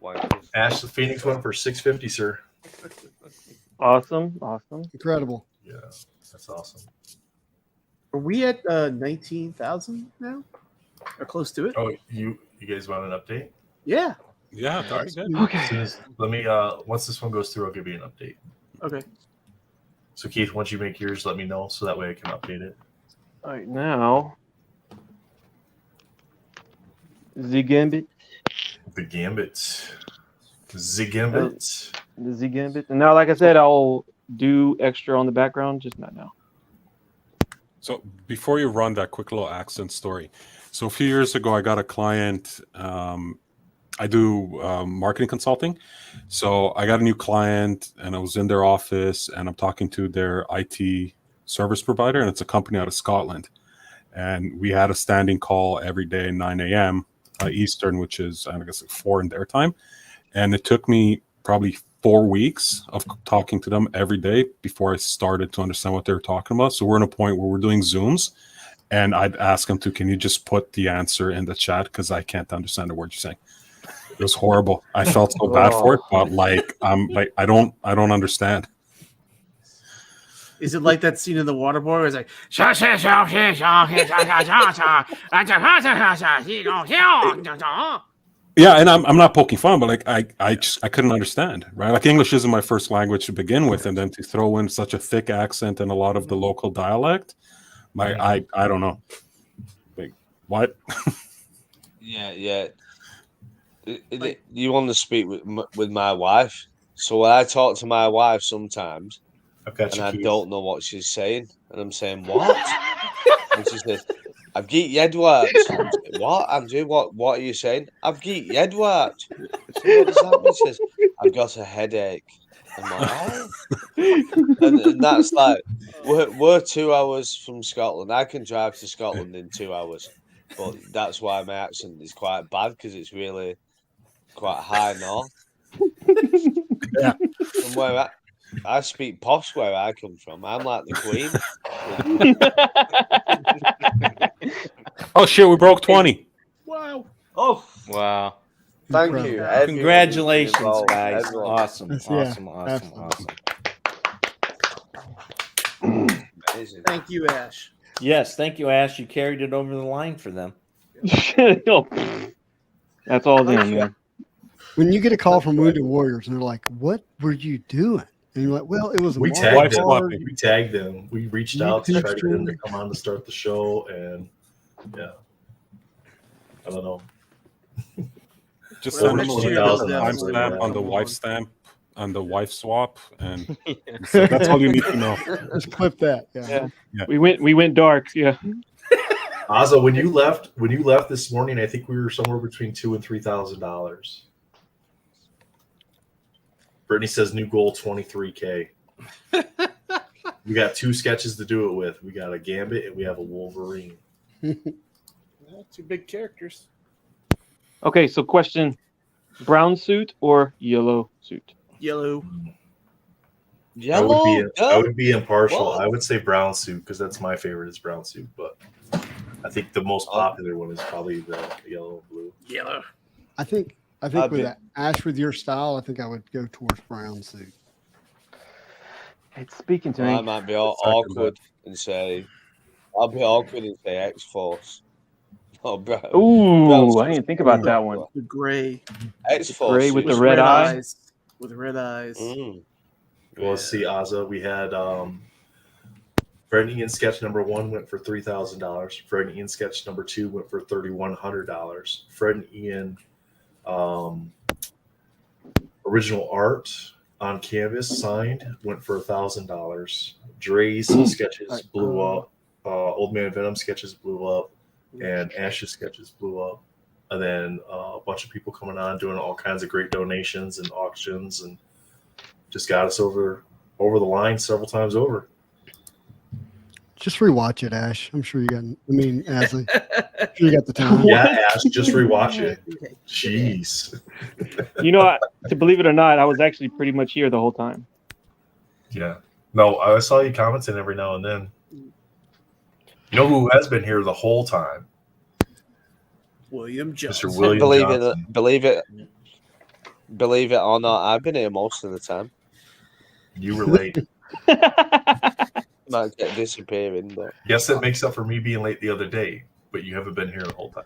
Wankers. Ash, the Phoenix went for $650, sir. Awesome. Incredible. Yeah, that's awesome. Are we at 19,000 now? Or close to it? Oh, you guys want an update? Yeah. Yeah, All that'd right. be good. Okay. Let me once this one goes through, I'll give you an update. Okay. So Keith, once you make yours, let me know so that way I can update it. All right, now the Gambit. The Gambit. The Gambit. The Z Gambit. And now, like I said, I'll do extra on the background, just not now. So before you run that quick little accent story, so a few years ago, I got a client. I do marketing consulting. So I got a new client and I was in their office and I'm talking to their IT service provider, and it's a company out of Scotland. And we had a standing call every day, 9 a.m. Eastern, which is, I guess, like 4 in their time. And it took me probably 4 weeks of talking to them every day before I started to understand what they were talking about. So we're in a point where we're doing Zooms, and I'd ask them to, can you just put the answer in the chat because I can't understand the word you're saying. It was horrible. I felt so bad for it, but I don't understand. Is it like that scene in The Waterboy where it's like, Yeah, and I'm not poking fun, but like I couldn't understand, right? Like English isn't my first language to begin with, and then to throw in such a thick accent and a lot of the local dialect, I don't know. Like what? Yeah. You want to speak with my wife? So when I talk to my wife sometimes, and I don't know what she's saying, and I'm saying what, and she says, "I've got your head worked." What, Andrew? What are you saying? I've got your head worked. So what does that mean? She says, "I've got a headache." I'm like, oh. and that's like we're 2 hours from Scotland. I can drive to Scotland in 2 hours, but that's why my accent is quite bad because it's really quite high north. Yeah. And where I speak posh where I come from. I'm like the Queen. Oh shit, we broke 20. wow. Oh Wow. thank you. Everyone Congratulations, involved, guys. everyone. Awesome. Absolutely. Amazing. Thank you, Ash. Yes, thank you, Ash. You carried it over the line for them. That's all them, man. When you get a call from Wounded Warriors and they're like, "What were you doing?" And you're like, "Well, it was a We martial tagged them. art." We tagged them. We reached out to YouTube try to get them to stream. come on to start the show, and yeah, I don't know. Just Well, send them next a year little they'll definitely timestamp on the come wife on. stamp and the wife swap, and so that's all you need to know. Just clip that. Yeah. Yeah. We went dark. Yeah. Ozzo, when you left this morning, I think we were somewhere between $2,000 and $3,000. Brittany says new goal 23K. We got 2 sketches to do it with. We got a Gambit and we have a Wolverine. Well, 2 big characters. Okay, so question: brown suit or yellow suit? Yellow. I would be impartial. What? I would say brown suit because that's my favorite is brown suit, but I think the most popular one is probably the yellow and blue. Yellow. I think with Ash, with your style, I think I would go towards brown suit. It's speaking to I me. might be awkward and say, I'll be awkward and say X-Force. Oh, bro. Ooh, I didn't think about that one. The gray. X-Force. Gray with the With red eye. With red eyes. Mm. Well, let's see, Ozza. We had Fred and Ian sketch number 1 went for $3,000. Fred and Ian sketch number 2 went for $3,100. Fred and Ian original art on canvas signed went for $1,000. Dre's sketches blew up. Old Man Venom sketches blew up, and Ash's sketches blew up. And then a bunch of people coming on doing all kinds of great donations and auctions, and just got us over the line several times over. Just rewatch it, Ash. I'm sure you got. Asley, I'm sure you got the time. Yeah, Ash, just rewatch it. Jeez. You know, to believe it or not, I was actually pretty much here the whole time. Yeah. No, I saw you commenting every now and then. You know who has been here the whole time? William Johnson. Mr. William Johnson. Believe it or not, I've been here most of the time. You were late. Might get disappearing, but Yes, it makes up for me being late the other day, but you haven't been here the whole time.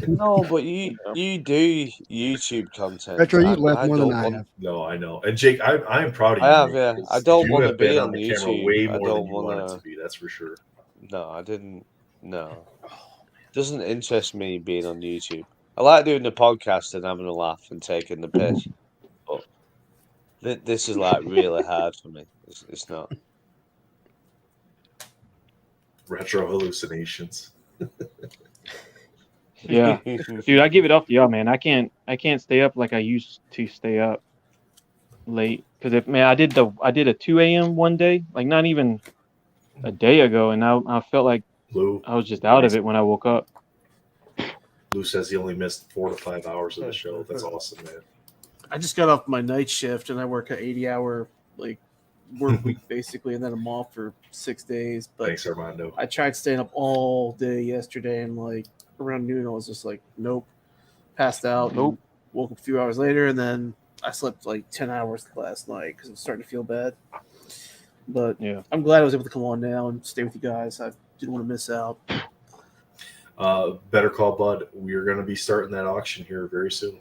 no, but you do YouTube content. Retro, you left I more than don't I want. have. No, I know. And Jake, I am proud of I you. have, man, yeah. I 'cause don't you want to have been be on on the camera YouTube. way I more than don't you want wanted to be. That's for sure. No, I didn't. No, doesn't interest me being on YouTube. I like doing the podcast and having a laugh and taking the piss, but this is like really hard for me. It's not. Retro hallucinations. Yeah, dude, I give it up to y'all, man. I can't stay up like I used to stay up late because if man, I did a 2 a.m. one day, like not even a day ago, and I felt like Lou, I was just out of it when I woke up. Lou says he only missed 4 to 5 hours of the show. That's awesome, man. I just got off my night shift and I work an 80-hour like work week basically, and then I'm off for 6 days. But Thanks, Armando. I tried staying up all day yesterday, and like around noon, I was just like, nope, passed out. Nope. Woke up a few hours later, and then I slept like 10 hours last night because I was starting to feel bad. But Yeah, I'm glad I was able to come on now and stay with you guys. I didn't want to miss out. Better Call Bud. We're going to be starting that auction here very soon.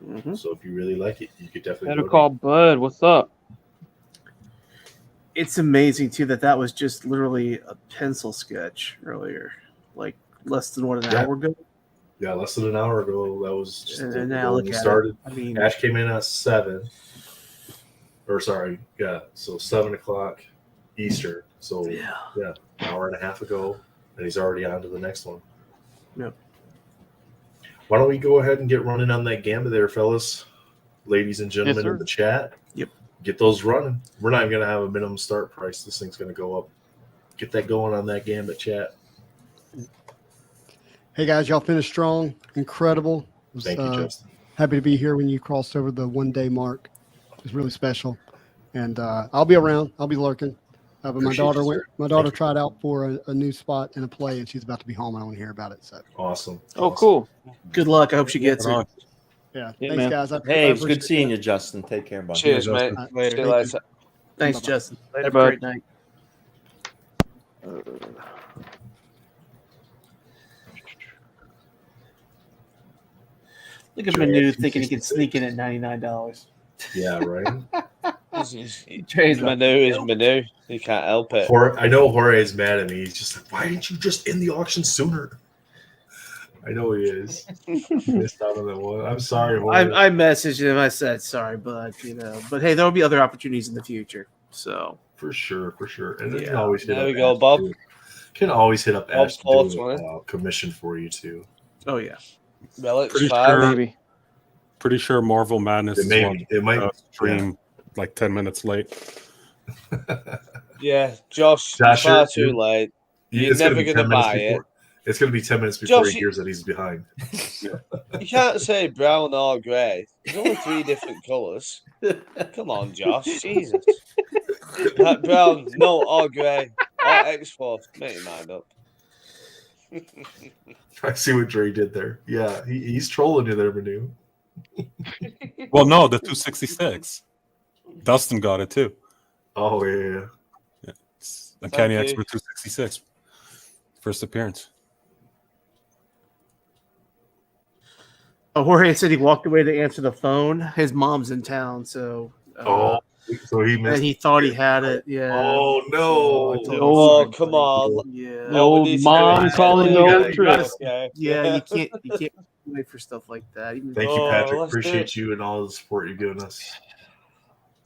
Mm-hmm. So if you really like it, you could definitely Better donate. Call Bud. What's up? It's amazing too that was just literally a pencil sketch earlier, like less than an hour ago. Yeah, less than an hour ago. That was just And now look when we at started. it. I mean, Ash came in at 7. Or sorry, yeah, so 7 o'clock Eastern. So yeah, an hour and a half ago, and he's already on to the next one. Yep. Why don't we go ahead and get running on that gambit there, fellas, ladies and gentlemen sir. in the chat? Yep. Get those running. We're not even going to have a minimum start price. This thing's going to go up. Get that going on that gambit chat. Hey guys, y'all finished strong. Incredible. Thank you, Justin. Happy to be here when you crossed over the 1 day mark. It was really special. And I'll be around. I'll be lurking. But my Appreciate daughter you, went. sir. My daughter Thank you. tried out for a new spot in a play, and she's about to be home. I want to hear about it. So Awesome. Oh, Awesome. cool. good luck. I hope she gets it. yeah, Yeah, thanks man. guys. I Hey, it was appreciate good seeing that. you, Justin. Take care, bud. Cheers, Yeah, mate. Justin. Later. See you Thank later. Thanks, Bye-bye. Justin. Later, Have a bud. great night. Look at Manu thinking he can sneak in at $99. Yeah, right. Trey's like, Manu is Manu. He can't help it. I know Jorge's mad at me. He's just like, why didn't you just end the auction sooner? I know he is. Missed out on that one. I'm sorry, Jorge. I messaged him. I said sorry, but but hey, there'll be other opportunities in the future. So For sure. And then you Yeah. can always hit There up we go, Ash, Bob. too. Can always hit up Bob Ash to do 420. a commission for you too. oh yeah, Relics Pretty 5. sure. Maybe. Pretty sure Marvel Madness It is may one be. It might. stream like 10 minutes late. Yeah, Josh, Josh, you're far you're- too late. You're It's gonna never be going to 10 minutes buy it. before. It's going to be 10 minutes before Josh, he hears that he's behind. You can't say brown or grey. There's only 3 different colours. Come on, Josh. Jesus. Like brown, no, or grey. Or X4. Make your mind up. I see what Dre did there. Yeah, he's trolling you there, Manu. Well, no, the 266. Dustin got it too. Oh, yeah. It's Uncanny Thank you. X-Men 266. First appearance. Oh, Jorge said he walked away to answer the phone. His mom's in town, so So he missed. and he thought he had it. Yeah. Oh, So I no. told him, Oh, sorry, come buddy. on. Yeah. The Oh, we old need to mom do it. calling the old old trip. Okay. Yeah, you can't wait for stuff like that. Even Thank you, Oh, Patrick. let's do Appreciate it. you and all the support you've given us.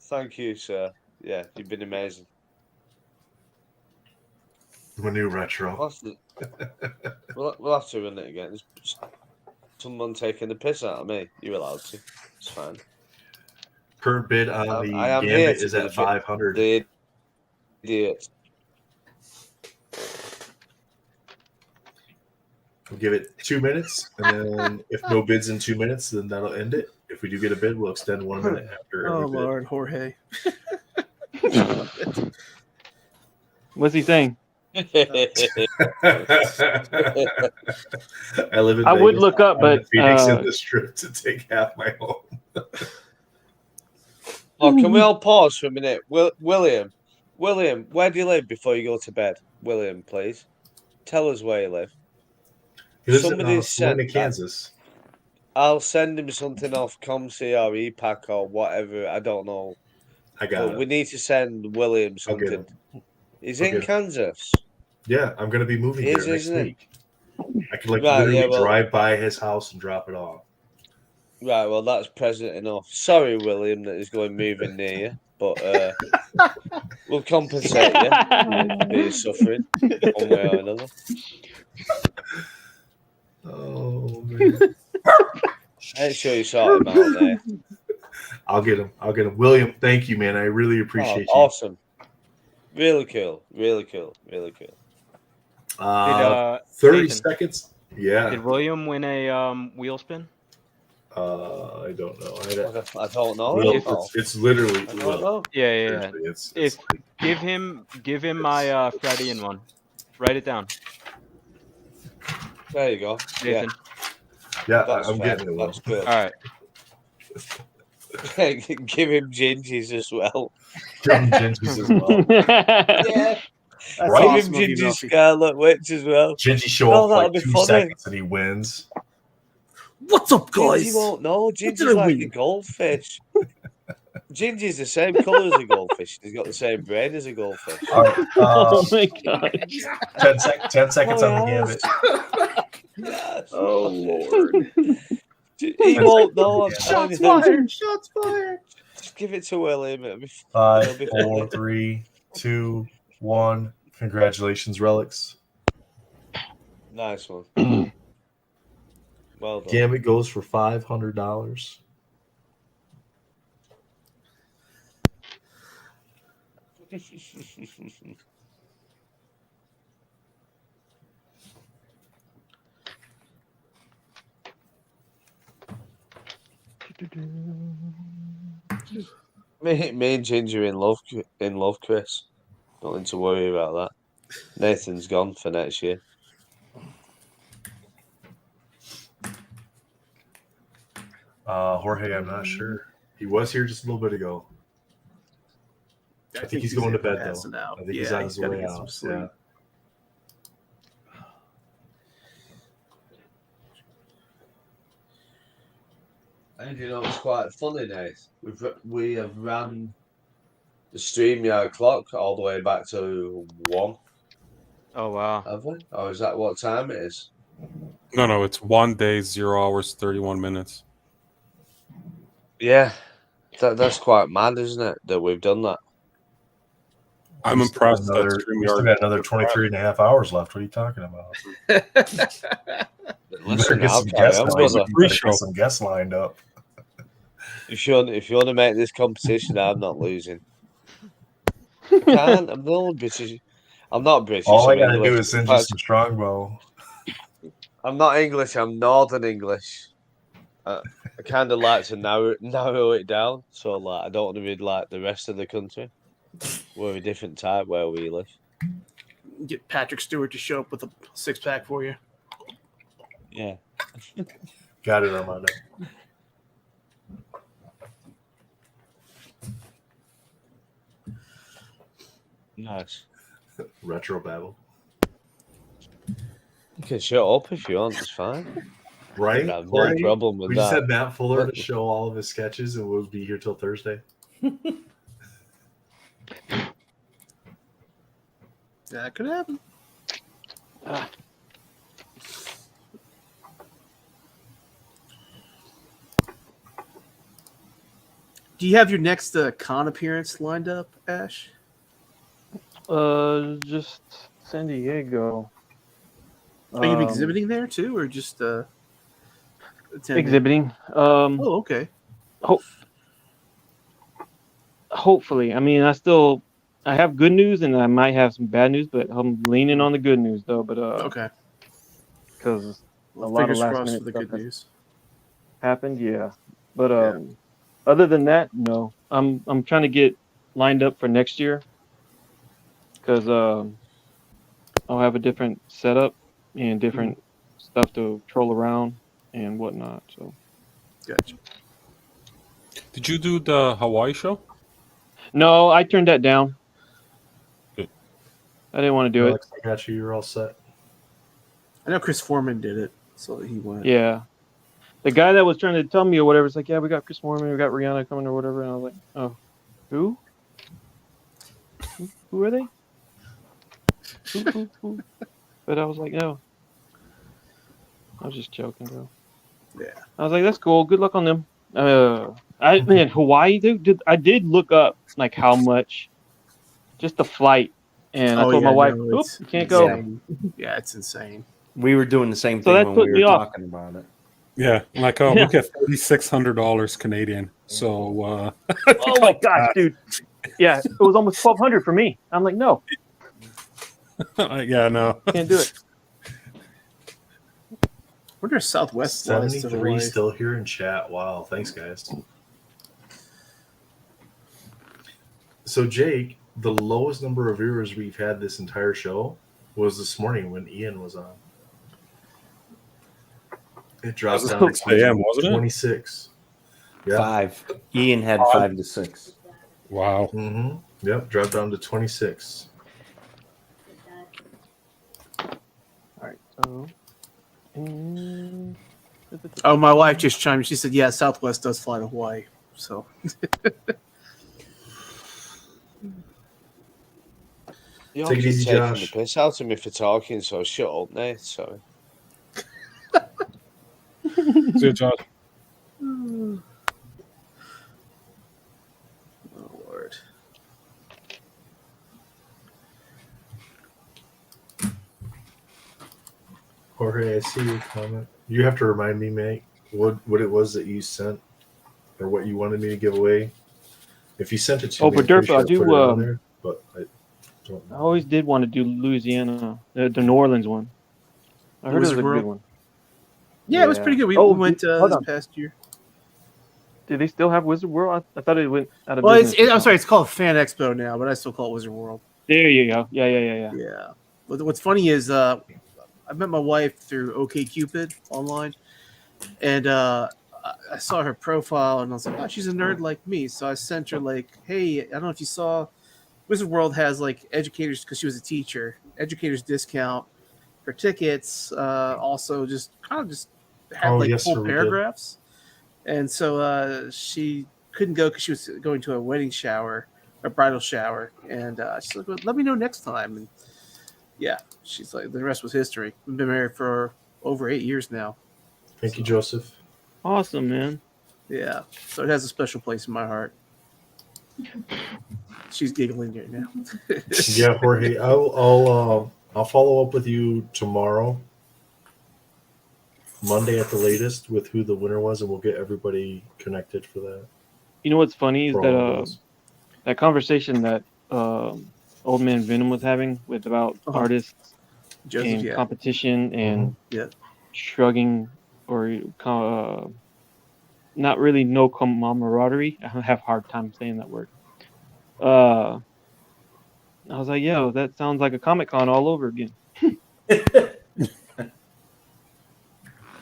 Thank you, sir. Yeah, you've been amazing. Manu Retro. We'll have to, we'll have to run it again. There's someone taking the piss out of me. You're allowed to. It's fine. Current bid on the I am here Gambit to is be at 500. The idiot. We'll give it 2 minutes, and then if no bids in 2 minutes, then that'll end it. If we do get a bid, we'll extend 1 minute after oh every bid. Lord, Jorge. What's he saying? I live in I would Vegas. look up, I'm in but Phoenix in the Strip to take half my home. Oh, can we all pause for a minute? William, where do you live before you go to bed? William, please tell us where you live. He lives Somebody in sent Salina, that. Kansas. I'll send him something off ComC or EPAC or whatever. I don't know. I got But it. we need to send William I'll get something. him. He's I'll in get him. Kansas. Yeah, I'm going to be moving He there is, next isn't he? week. I could like Right, literally yeah, well, drive by his house and drop it off. right, well, that's present enough. Sorry, William, that he's going moving near you, but we'll compensate you for your suffering one way or another. Oh man. Make sure you sort him out there. I'll get him. William, thank you, man. I really appreciate you. Awesome. Really cool. Really cool. Really cool. 30 Nathan, seconds. Yeah. did William win a wheel spin? I don't know. I don't know. Will, it's literally I don't Will. know. Yeah. It's If like, give him my Freudian one. Write it down, There you go. Nathan. yeah, That's I'm fair. getting it. Will. That's good. All right. Give him gingies as well. Give him Gingy's as well. Yeah. That's Right? awesome Give of him you, Gingy Melfi. Scarlet Witch as well. Gingy show No, up that'll like be 2 funny. seconds and he wins. What's up, Gingy guys? won't know. What did Gingy's I like a win? goldfish. Gingy's the same colour as a goldfish. He's got the same brain as a goldfish. All right. Oh my god. 10 seconds Oh, on the yes. gambit. Yes. Oh Lord! He won't know. I'm telling Shots you. fired! Shots fired! Just give it to William. It'll be 5, be 4, funny. 3, 2, 1. Congratulations, Relics. Nice one. Well done. Gambit goes for $500. Me and Ginger in love, Chris. Nothing to worry about that. Nathan's gone for next year. Jorge, I'm not sure. He was here just a little bit ago. I think he's going to bed though. passing out. I think he's Yeah, on he's his gotta way get some out. sleep. Yeah. And you know it's quite funny, Nate. We have ran the StreamYard clock all the way back to 1, Oh wow. have we? Or is that what time it is? No, it's 1 day, 0 hours, 31 minutes. Yeah, that's quite mad, isn't it? That we've done that. I'm We still got impressed that we still StreamYard. got another 23 and a half hours left. What are you talking about? You better Listen, get I'll some carry guests on, lined brother. up. You better get some guests lined up. If you want to make this competition, I'm not losing. I can't. I'm not British. I'm not British. All I I'm gotta English. do is send you some Strongbow. I'm not English. I'm Northern English. I kind of like to narrow it down. So like, I don't want to be like the rest of the country. We're a different type where we live. Get Patrick Stewart to show up with a 6-pack for you. Yeah. Got it, Armando. Nice. Retro babble. You can shut up if you want. It's fine. Right? I have no problem with We that. just had Matt Fuller to show all of his sketches, and we'll be here till Thursday. That could happen. Do you have your next con appearance lined up, Ash? Just San Diego. Are you exhibiting there too, or just attending? Exhibiting. Oh, okay. Hopefully. I mean, I have good news and I might have some bad news, but I'm leaning on the good news though. But Okay. because Well, a lot of fingers last crossed minute for the stuff good has news. happened, yeah. But Yeah. other than that, no. I'm trying to get lined up for next year because I'll have a different setup and different stuff to troll around and whatnot. So Gotcha. Did you do the Hawaii show? No, I turned that down. Good. I didn't want to do it. Alex, I got you. You're all set. I know Chris Foreman did it, so he went. Yeah. The guy that was trying to tell me or whatever is like, yeah, we got Chris Foreman, we got Rihanna coming or whatever. And I was like, oh, who? Who are they? Who? But I was like, no. I was just joking, though. Yeah. I was like, that's cool. Good luck on them. Man, Hawaii, dude, I did look up like how much, just the flight, and I told my wife, no, "Oop, it's you can't go." insane. Yeah, it's insane. We were doing the same So thing that when put we me were off. talking about it. Yeah, like Yeah. we get $3,600 Canadian. So Oh my gosh, dude. Yeah, it was almost 1,200 for me. I'm like, no, yeah, no. can't do it. I wonder if Southwest flies to 73 Hawaii. still here in chat. Wow, thanks guys. So Jake, the lowest number of viewers we've had this entire show was this morning when Ian was on. It dropped down to 6 a.m., wasn't it? 26. Yeah. 5. Ian had 5 to 6. Wow. Mm-hmm. Yep, dropped down to 26. All right, so. Oh, my wife just chimed in. She said, yeah, Southwest does fly to Hawaii. So You're Take it just easy, taking Josh. the piss out of me for talking, so shut up, Nate. Sorry. See you, Josh. oh Lord. Jorge, I see your comment. You have to remind me, mate, what it was that you sent or what you wanted me to give away. If you sent it to Oh, me, but I'm pretty Durf, sure I I do. put it on there, but I don't I know. always did want to do Louisiana, the New Orleans one. I heard it was Wizard a World? good one. Yeah, it was pretty good. We Oh, went hold this on. past year. Did they still have Wizard World? I thought it went out of Well, business. I'm sorry, it's called Fan Expo now, but I still call it Wizard World. There you go. Yeah. Yeah. What's funny is I met my wife through OkCupid online, and I saw her profile, and I was like, oh, she's a nerd like me. So I sent her like, hey, I don't know if you saw, Wizard World has like educators, because she was a teacher, educators discount for tickets. Also, just kind of just had like yes, sir, full we did. paragraphs, and so she couldn't go because she was going to a wedding shower, a bridal shower, and she's like, well, let me know next time. And yeah, she's like, the rest was history. We've been married for over 8 years now. Thank you, Joseph. Awesome, man. Yeah, so it has a special place in my heart. She's giggling right now. Yeah, Jorge, I'll follow up with you tomorrow, Monday at the latest, with who the winner was, and we'll get everybody connected for that. You know what's funny is For all of that us. that conversation that Old Man Venom was having with about artists Joseph, and yeah. competition and Yeah. shrugging or not really no camaraderie. I have a hard time saying that word. I was like, yo, that sounds like a Comic-Con all over again.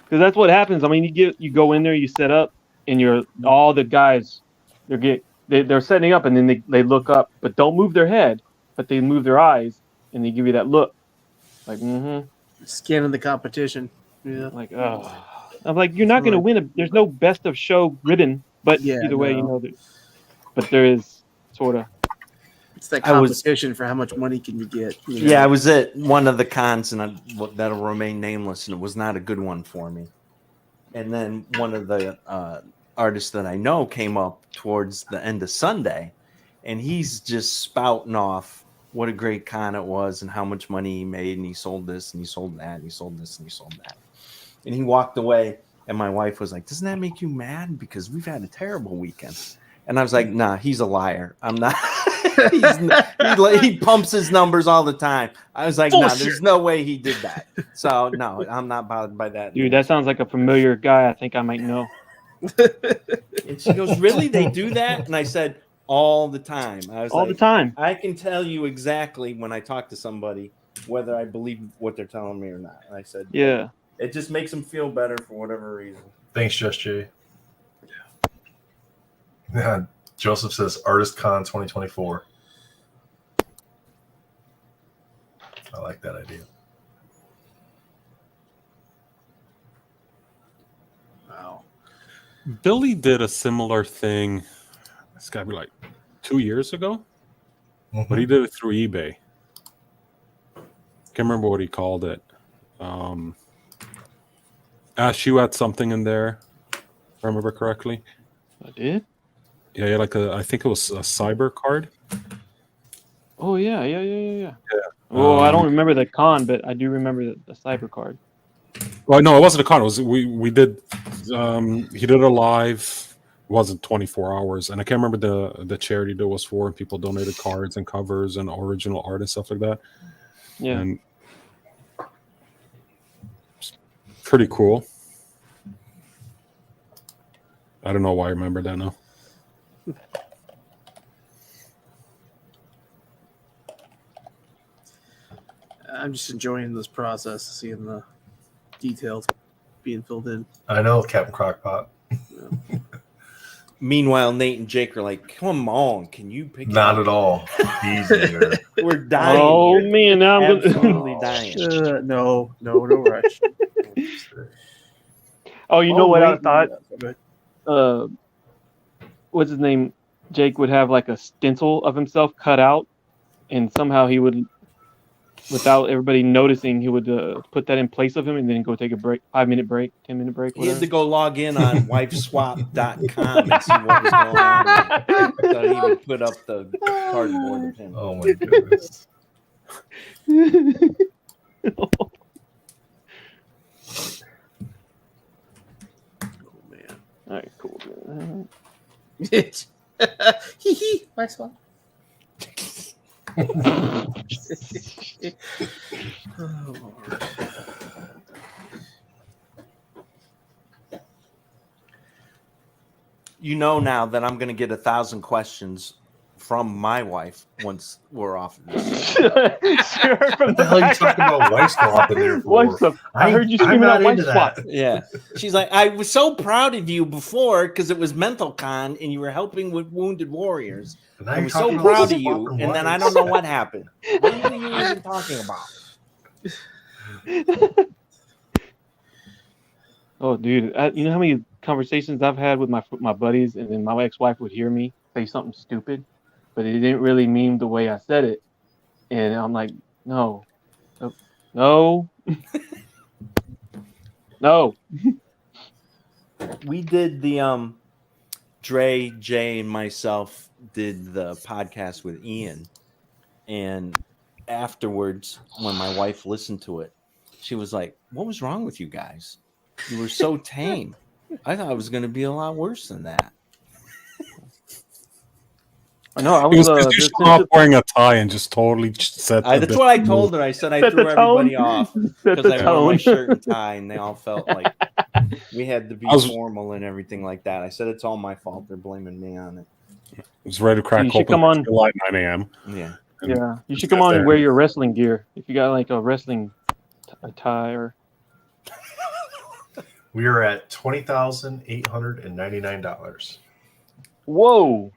Because that's what happens. I mean, you go in there, you set up, and all the guys they're setting up, and then they look up, but don't move their head, but they move their eyes, and they give you that look, like Scanning the competition. Yeah. like I'm like, you're not gonna win. There's no best of show ribbon, but Yeah, either way, no. but there is sort of. It's that I was- competition for how much money can you get. You know? Yeah, I was at one of the cons, and that'll remain nameless, and it was not a good one for me. And then one of the artists that I know came up towards the end of Sunday, and he's just spouting off what a great con it was and how much money he made, and he sold this and he sold that and he sold this and he sold that. And he walked away, and my wife was like, doesn't that make you mad? Because we've had a terrible weekend. And I was like, nah, he's a liar. I'm not. He pumps his numbers all the time. I was like, no, there's no way he did that. So no, I'm not bothered by that. Dude, that sounds like a familiar guy. I think I might know. And she goes, really? They do that? And I said, all the time. I was All the time. I can tell you exactly when I talk to somebody whether I believe what they're telling me or not. And I said, Yeah. It just makes them feel better for whatever reason. Thanks, Just Jay. Yeah, Joseph says Artist Con 2024. I like that idea. Wow. Billy did a similar thing. It's got to be like 2 years ago, but he did it through eBay. Can't remember what he called it. Ash, you had something in there, if I remember correctly. I did. Yeah, like I think it was a cyber card. Oh yeah. Well, I don't remember the con, but I do remember the cyber card. Well, no, it wasn't a con. It was we did. He did a live. It wasn't 24 hours, and I can't remember the charity that was for. And people donated cards and covers and original art and stuff like that. Yeah, and it's pretty cool. I don't know why I remember that now. I'm just enjoying this process, seeing the details being filled in. I know, Captain Crockpot. Meanwhile, Nate and Jake are like, "Come on, can you pick it Not up?" at all. Easy there. We're dying. Oh here. man, now I'm absolutely dying. No rush. Oh, you know what I thought? Go What's his name? Jake would have like a stencil of himself cut out, and somehow he would, without everybody noticing, he would put that in place of him, and then go take a break, 5-minute break, 10-minute break. He had Whatever. to go log in on wifeswap.com and see what was going on. So he would put up the cardboard of him. Oh my goodness. All right, cool. Hee hee. Nice one. Oh, Lord. You know now that I'm going to get 1,000 questions from my wife once we're off of this. What the hell are you talking about wife swap in there for? Wife swap. I heard you screaming out wife swap. Yeah. She's like, I was so proud of you before because it was Mental Con and you were helping with Wounded Warriors. I was so proud of you. And then I don't know what happened. What are you even talking about? Oh, dude, you know how many conversations I've had with my buddies, and then my ex-wife would hear me say something stupid, but it didn't really mean the way I said it, and I'm like, no. We did the Dre, Jay, and myself did the podcast with Ian, and afterwards, when my wife listened to it, she was like, "What was wrong with you guys? You were so tame. I thought it was going to be a lot worse than that." I know. I It was was because you just showed up wearing a tie and just totally set. That's what I told her. I said I Set threw the tone. everybody off Set because the I wore my tone. shirt and tie, and they all felt like we had to be I was- formal and everything like that. I said it's all my fault. They're blaming me on it. I was ready to crack You should open come on. July 9 a.m. Yeah. Yeah, you should come on and wear your wrestling gear if you got like a wrestling tie or. We are at $20,899. Whoa.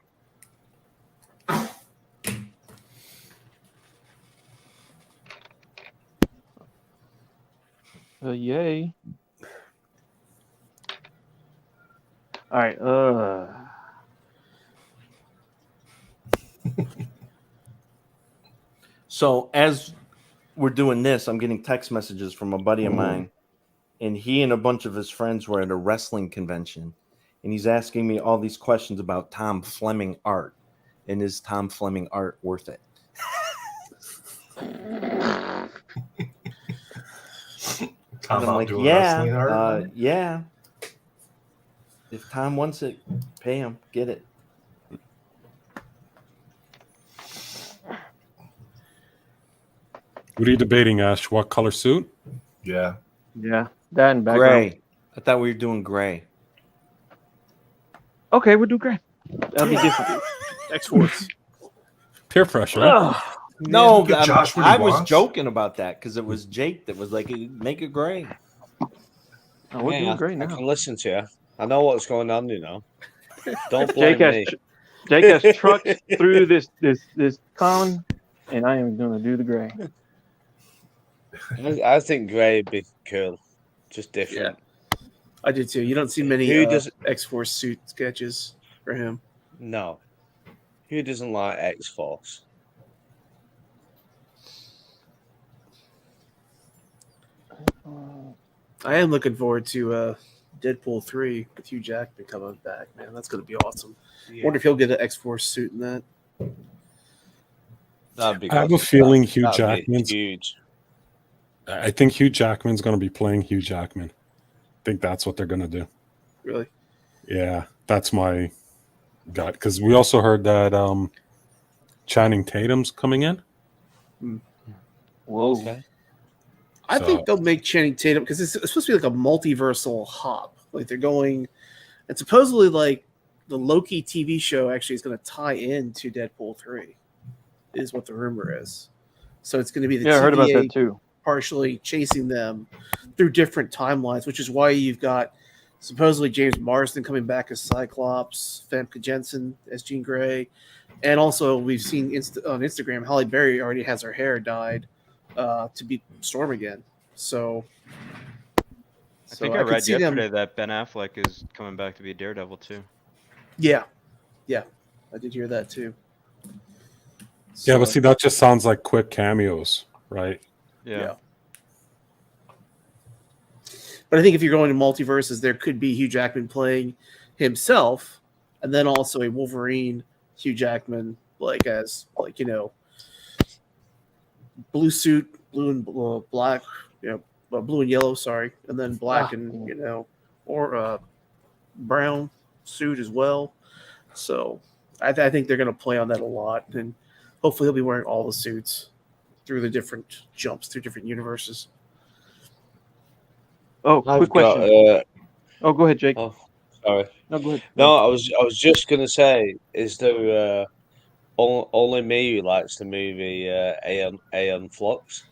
Yay. All right. So as we're doing this, I'm getting text messages from a buddy of mine, and he and a bunch of his friends were at a wrestling convention, and he's asking me all these questions about Tom Fleming art, and is Tom Fleming art worth it? Tom And I'm out like, doing wrestling art? yeah. If Tom wants it, pay him, get it. What are you debating, Ash? What color suit? Yeah. Yeah, that and background. Gray. I thought we were doing gray. Okay, we'll do gray. That'll be different. X-Force. Peer pressure. No, give Josh what he I was wants. joking about that because it was Jake that was like, make it gray. Oh, we're Hey, doing I great now. can listen to you. I know what's going on, you know. Don't blame Jake has me. Jake has trucked through this con, and I am gonna do the gray. I think Grey would be cool, just different. I did too. You don't see many Who does? X-Force suit sketches for him. No, who doesn't like X Force? I am looking forward to Deadpool 3 with Hugh Jackman coming back. Man, that's going to be awesome. Wonder if he'll get an X-Force suit in that. That'd be I have good. a feeling Hugh That'd be Jackman's. huge. I think Hugh Jackman's going to be playing Hugh Jackman. I think that's what they're going to do. Really? Yeah, that's my gut. Because we also heard that Channing Tatum's coming in. Whoa. Okay. I So- think they'll make Channing Tatum because it's supposed to be like a multiversal hop. Like they're going, and supposedly like the Loki TV show actually is going to tie into Deadpool 3, is what the rumor is. So it's going to be the Yeah, I heard about TVA that too. partially chasing them through different timelines, which is why you've got supposedly James Marsden coming back as Cyclops, Famke Jensen as Jean Grey, and also we've seen on Instagram Halle Berry already has her hair dyed to be Storm again. So I think I could read see them- yesterday that Ben Affleck is coming back to be Daredevil too. Yeah, I did hear that too. Yeah, but So- see, that just sounds like quick cameos, right? Yeah. But I think if you're going to multiverses, there could be Hugh Jackman playing himself, and then also a Wolverine Hugh Jackman, like as like blue suit, blue and black, blue and yellow, sorry, and then black and or brown suit as well. So I think they're going to play on that a lot, and hopefully he'll be wearing all the suits through the different jumps through different universes. Oh, quick question. Oh, go ahead, Jake. Oh, sorry. No, go ahead. No, I was just gonna say, is there only me who likes the movie Aeon Flux?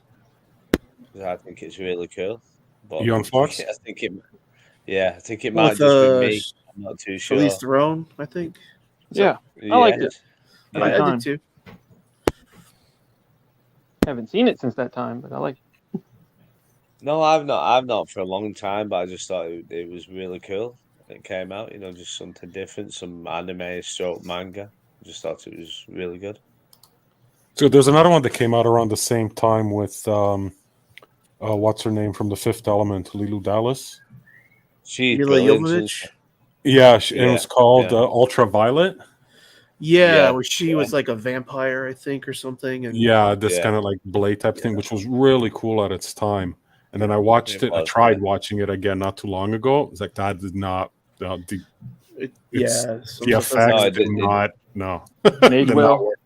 'Cause I think it's really cool. But Aeon Flux? I think it With, might just be me. I'm not too sure. Charlize Theron, I think. Yeah, I liked it. Yeah. At the I time. did too. Haven't seen it since that time, but I like it. No, I've not for a long time, but I just thought it was really cool. It came out, just something different, some anime stroke manga. I just thought it was really good. So there's another one that came out around the same time with what's her name from The Fifth Element, Lulu Dallas. She's Mila brilliant, isn't Jovovich? she? Yeah, it was called yeah. Ultraviolet. Yeah, Yeah, where she was like a vampire, I think, or something. And Yeah, this Yeah. kind of like Blade type thing, which was really cool at its time. And then I watched It it. I was, tried yeah. watching it again not too long ago. It's like that did not. It's- some the stuff doesn't- effects No, it did didn't. not. No, Made Did well. not work.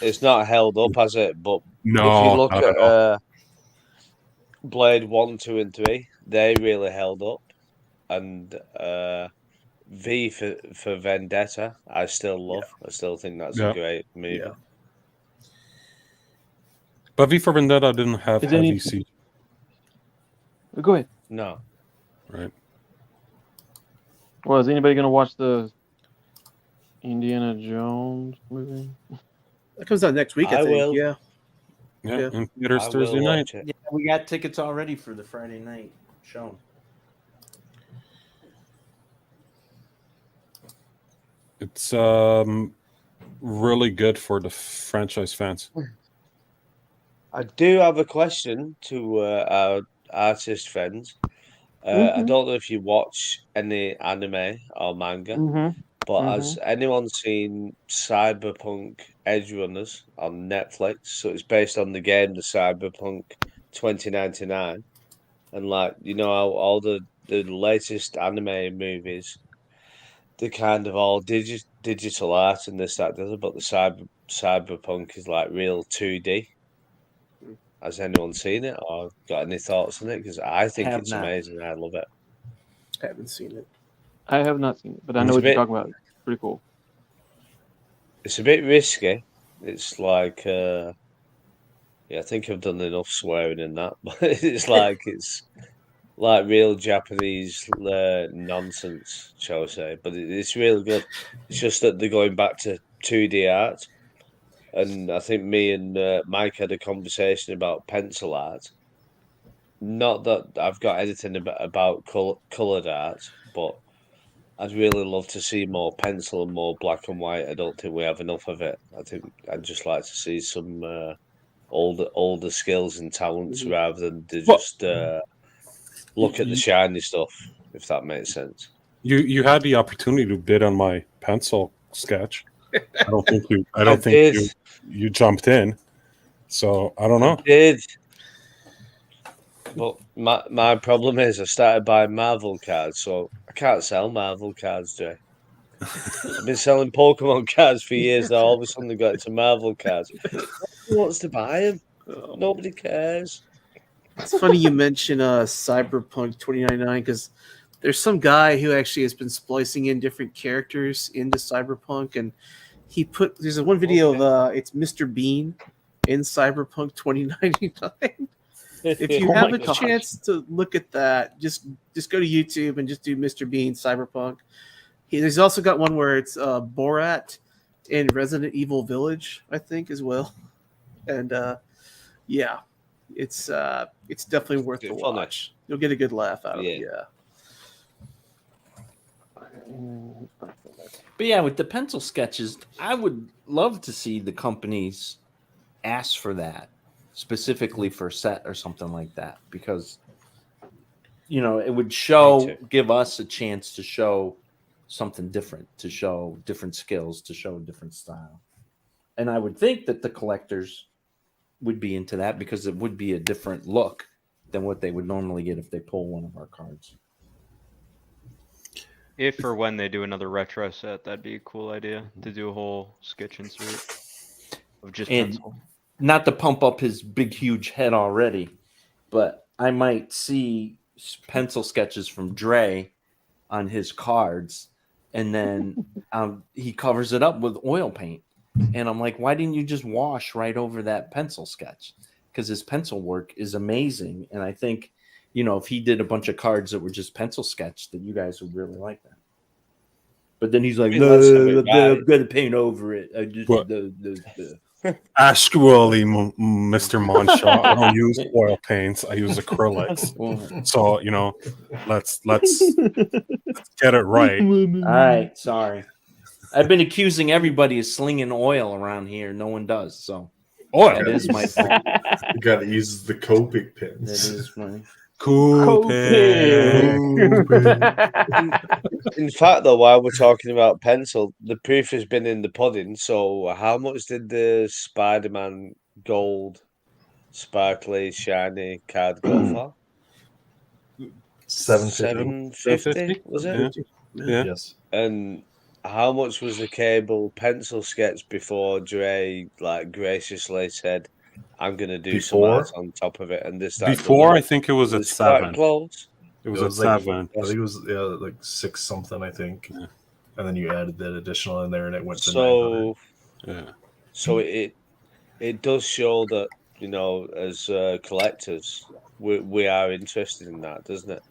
It's not held up, has it? But No, if you look not at at all. Blade 1, 2, and 3, they really held up. And V for Vendetta, I still love. I still think that's Yeah. a great movie. Yeah. But V for Vendetta didn't have Is any- heavy CG, Go ahead. No, right? Well, is anybody going to watch the Indiana Jones movie? That comes out next week, I I think. will. Yeah. Yeah, Yeah. in theaters I will Thursday night. watch it. Yeah, we got tickets already for the Friday night show. It's really good for the franchise fans. I do have a question to our artist friends. I Mhm. don't know if you watch any anime or manga, Mm-hmm. but has anyone seen Cyberpunk Edge Runners on Netflix? So it's based on the game, the Cyberpunk 2099, and how all the latest anime movies, they're kind of all digital art and this that does it, but the Cyberpunk is like real 2D. Has anyone seen it or got any thoughts on it? Because I think Have it's not. amazing. I love it. I haven't seen it. I have not seen it, but I It's know a what you're bit- talking about. It's pretty cool. It's a bit risky. It's like, I think I've done enough swearing in that, but it's like like real Japanese nonsense, shall we say? But it's really good. It's just that they're going back to 2D art, and I think me and Mike had a conversation about pencil art. Not that I've got anything about colored art, but I'd really love to see more pencil and more black and white. I don't think we have enough of it. I think I'd just like to see some older skills and talents rather than to Well, just look at the shiny stuff, if that makes sense. You had the opportunity to bid on my pencil sketch. I don't think you. I I don't think did. you jumped in. So I don't know. I did. But my problem is I started buying Marvel cards, so I can't sell Marvel cards, Jay. I've been selling Pokemon cards for years now. All of a sudden, I got into Marvel cards. Who wants to buy them? Nobody cares. It's funny you mention Cyberpunk 2099 because there's some guy who actually has been splicing in different characters into Cyberpunk, and there's one video of it's Mr. Bean in Cyberpunk 2099. If you Oh have my a gosh. chance to look at that, just go to YouTube and just do Mr. Bean Cyberpunk. He's also got one where it's Borat in Resident Evil Village, I think, as well. And yeah, it's definitely worth the Funny. watch. You'll get a good laugh out of it. Yeah. But yeah, with the pencil sketches, I would love to see the companies ask for that specifically for set or something like that, because it would give us a chance to show something different, to show different skills, to show a different style. And I would think that the collectors would be into that because it would be a different look than what they would normally get if they pull one of our cards. If or when they do another retro set, that'd be a cool idea to do a whole sketch insert of just And pencil. not to pump up his big, huge head already, but I might see pencil sketches from Dre on his cards, and then he covers it up with oil paint. And I'm like, why didn't you just wash right over that pencil sketch? Because his pencil work is amazing. And I think, if he did a bunch of cards that were just pencil sketched, that you guys would really like that. But then he's like, no, I'm going to paint over it. I just Actually, Mr. Monshaw, I don't use oil paints. I use acrylics. So let's get it right. All right, sorry. I've been accusing everybody of slinging oil around here. No one does. So oil. That is my fault. You got to use the Copic pins. That is my In fact, though, while we're talking about pencil, the proof has been in the pudding. So, how much did the Spider-Man gold, sparkly, shiny card go for? $750, was it? Yeah. Yes. And how much was the Cable pencil sketch before Dre graciously said, "I'm gonna do some art on top of it"? And this before, I think it was at $7. Close. It was at $7. I think it was like 6 something. I think, and then you added that additional in there, and it went to 900. Yeah. So it does show that as collectors, we are interested in that, doesn't it?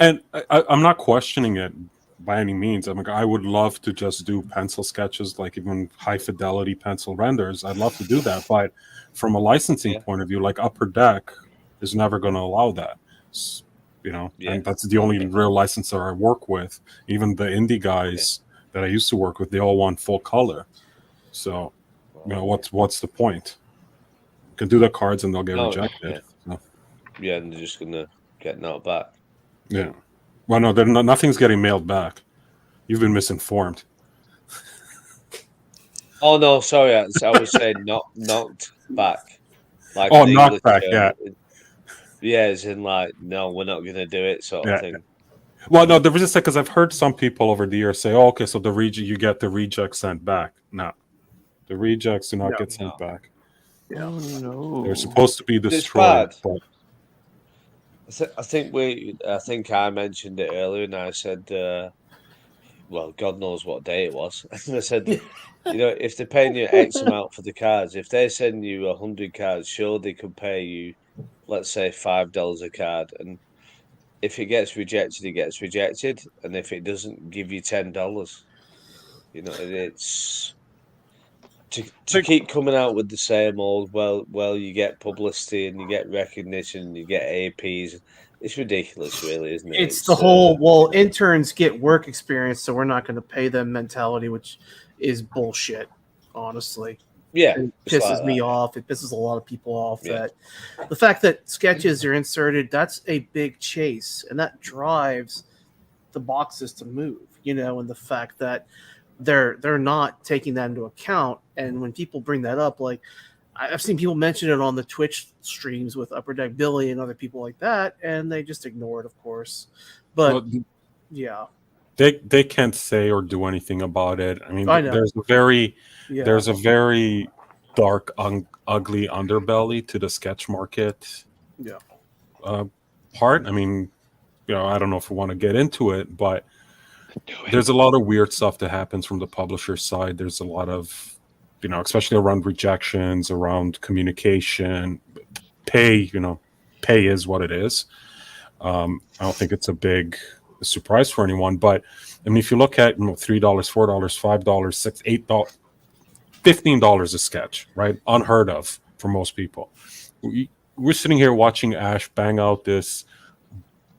And I'm not questioning it by any means. I would love to just do pencil sketches, like even high fidelity pencil renders. I'd love to do that, but from a licensing point of view, like Upper Deck is never going to allow that. And that's the only real licensor I work with. Even the indie guys that I used to work with, they all want full color. So, what's the point? You can do the cards and they'll get rejected. Yeah, and they're just gonna get knocked back. Yeah. Well, no, nothing's getting mailed back. You've been misinformed. Oh no, sorry, I was saying knocked back. Like knocked back, yeah. Yeah, as in no, we're not gonna do it, sort of thing. Well, no, there was just because I've heard some people over the years say, "Oh, okay, so you get the rejects sent back." No, the rejects do not get sent back. Oh no, they're supposed to be destroyed. But... I think I mentioned it earlier, and I said, well, God knows what day it was. I said, if they're paying you X amount for the cards, if they send you 100 cards, sure they could pay you, let's say $5 a card, and if it gets rejected, it gets rejected, and if it doesn't, give you $10. You know, and it's to keep coming out with the same old. Well, you get publicity and you get recognition, and you get APs. It's ridiculous, really, isn't it? It's the whole interns get work experience, so we're not going to pay them mentality, which is bullshit, honestly. Yeah, It it's pisses like me that. off. It pisses a lot of people off Yeah. that the fact that sketches are inserted, that's a big chase, and that drives the boxes to move, you know, and the fact that they're not taking that into account. And when people bring that up, like I've seen people mention it on the Twitch streams with Upper Deck Billy and other people like that, and they just ignore it, of course. But Well, yeah, they can't say or do anything about it. I mean, I know. there's a very Yeah. there's a very dark, ugly underbelly to the sketch market Yeah. part. I mean, you know, I don't know if we want to get into it, but there's a lot of weird stuff that happens from the publisher side. There's a lot of, you know, especially around rejections, around communication, pay. You know, pay is what it is. I don't think it's a big surprise for anyone, but I mean, if you look at, you know, $3, $4, $5, $6, $8, $15 a sketch, right? Unheard of for most people. We're sitting here watching Ash bang out this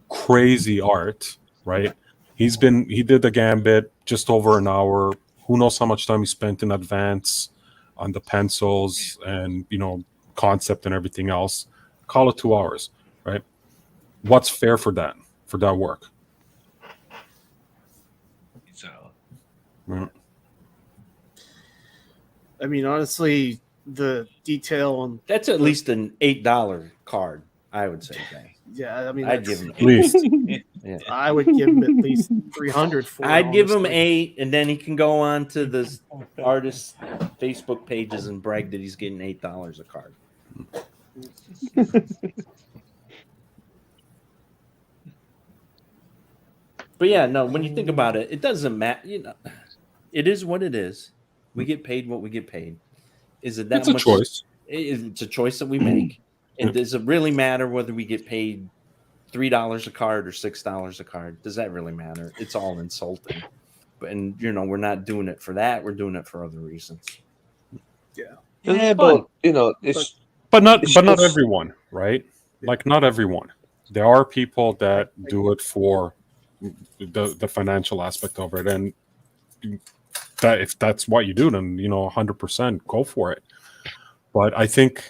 crazy art, right? He did the gambit just over an hour. Who knows how much time he spent in advance on the pencils and, you know, concept and everything else. Call it 2 hours, right? What's fair for that work? Right. I mean, honestly, the detail on That's at least an $8 card, I would say, guys. yeah, I mean, I'd give him At least. Yeah. I would give him at least 300 for it. I'd give him honestly. 8, and then he can go on to the artist Facebook pages and brag that he's getting $8 a card. But yeah, no, when you think about it, it doesn't matter. You know, it is what it is. We get paid what we get paid. Is it that It's a much? choice. It's a choice that we make. And does it really matter whether we get paid $3 a card or $6 a card? Does that really matter? It's all insulting. And you know, we're not doing it for that. We're doing it for other reasons. Yeah. Yeah, but you know, but not it's not just- everyone, right? Like not everyone. There are people that do it for the financial aspect of it, and that if that's what you do, then, you know, 100% go for it. But I think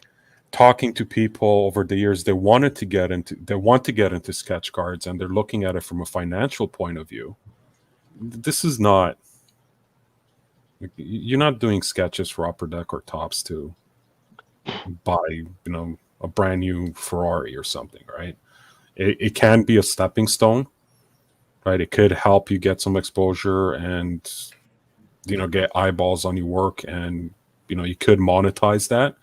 talking to people over the years, they want to get into sketch cards, and they're looking at it from a financial point of view. This is not, you're not doing sketches for Upper Deck or Tops to buy, you know, a brand new Ferrari or something, right? It can be a stepping stone, right? It could help you get some exposure and, you know, get eyeballs on your work, and, you know, you could monetize that.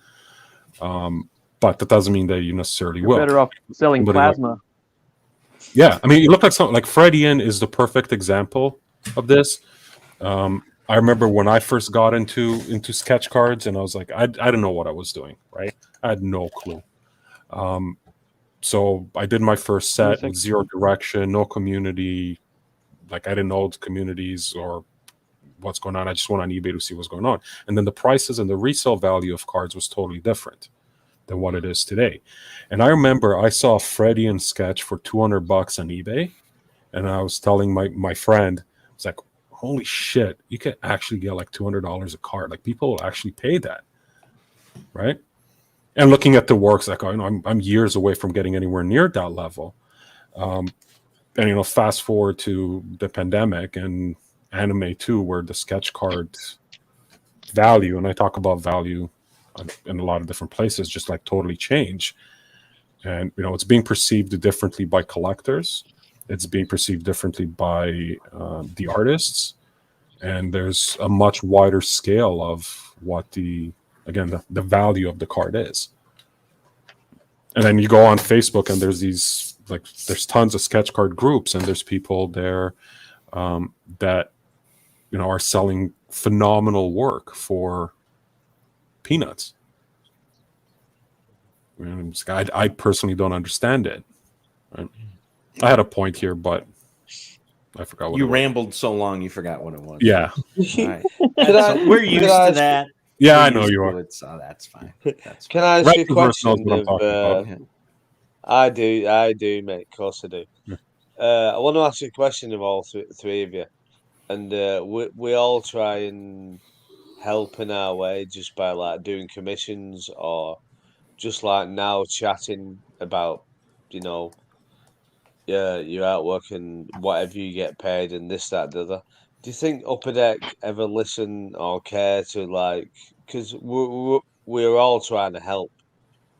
But that doesn't mean that you necessarily You're will. better off selling Somebody plasma. Yeah, I mean, you look like something like Freddie In is the perfect example of this. I remember when I first got into sketch cards, and I was like, I didn't know what I was doing, right? I had no clue. So I did my first set with zero direction, no community. Like I didn't know the communities or what's going on. I just went on eBay to see what's going on. And then the prices and the resale value of cards was totally different than what it is today. And I remember I saw a Freddie In sketch for $200 on eBay. And I was telling my friend, I was like, holy shit, you could actually get like $200 a card. Like people will actually pay that. Right. And looking at the works, like, oh, you know, I'm years away from getting anywhere near that level. And, you know, fast forward to the pandemic and anime too, where the sketch card value, and I talk about value in a lot of different places, just like totally change. And, you know, it's being perceived differently by collectors. It's being perceived differently by the artists. And there's a much wider scale of what the value of the card is. And then you go on Facebook and there's tons of sketch card groups, and there's people there that, you know, are selling phenomenal work for peanuts. I personally don't understand it. Right? I had a point here, but I forgot what You it was. rambled so long, you forgot what it was. Yeah. All right. We're used to that. Yeah, We're I know used you to are. it, so that's fine. That's Can fine. I ask you a Retroverse knows question? what I'm talking about. I do, mate. Of course I do. I want to ask you a question of all three of you, and we all try and help in our way just by like doing commissions or just like now chatting about, you know, your artwork and whatever you get paid and this, that, the other. Do you think Upper Deck ever listen or care to like, because we're all trying to help,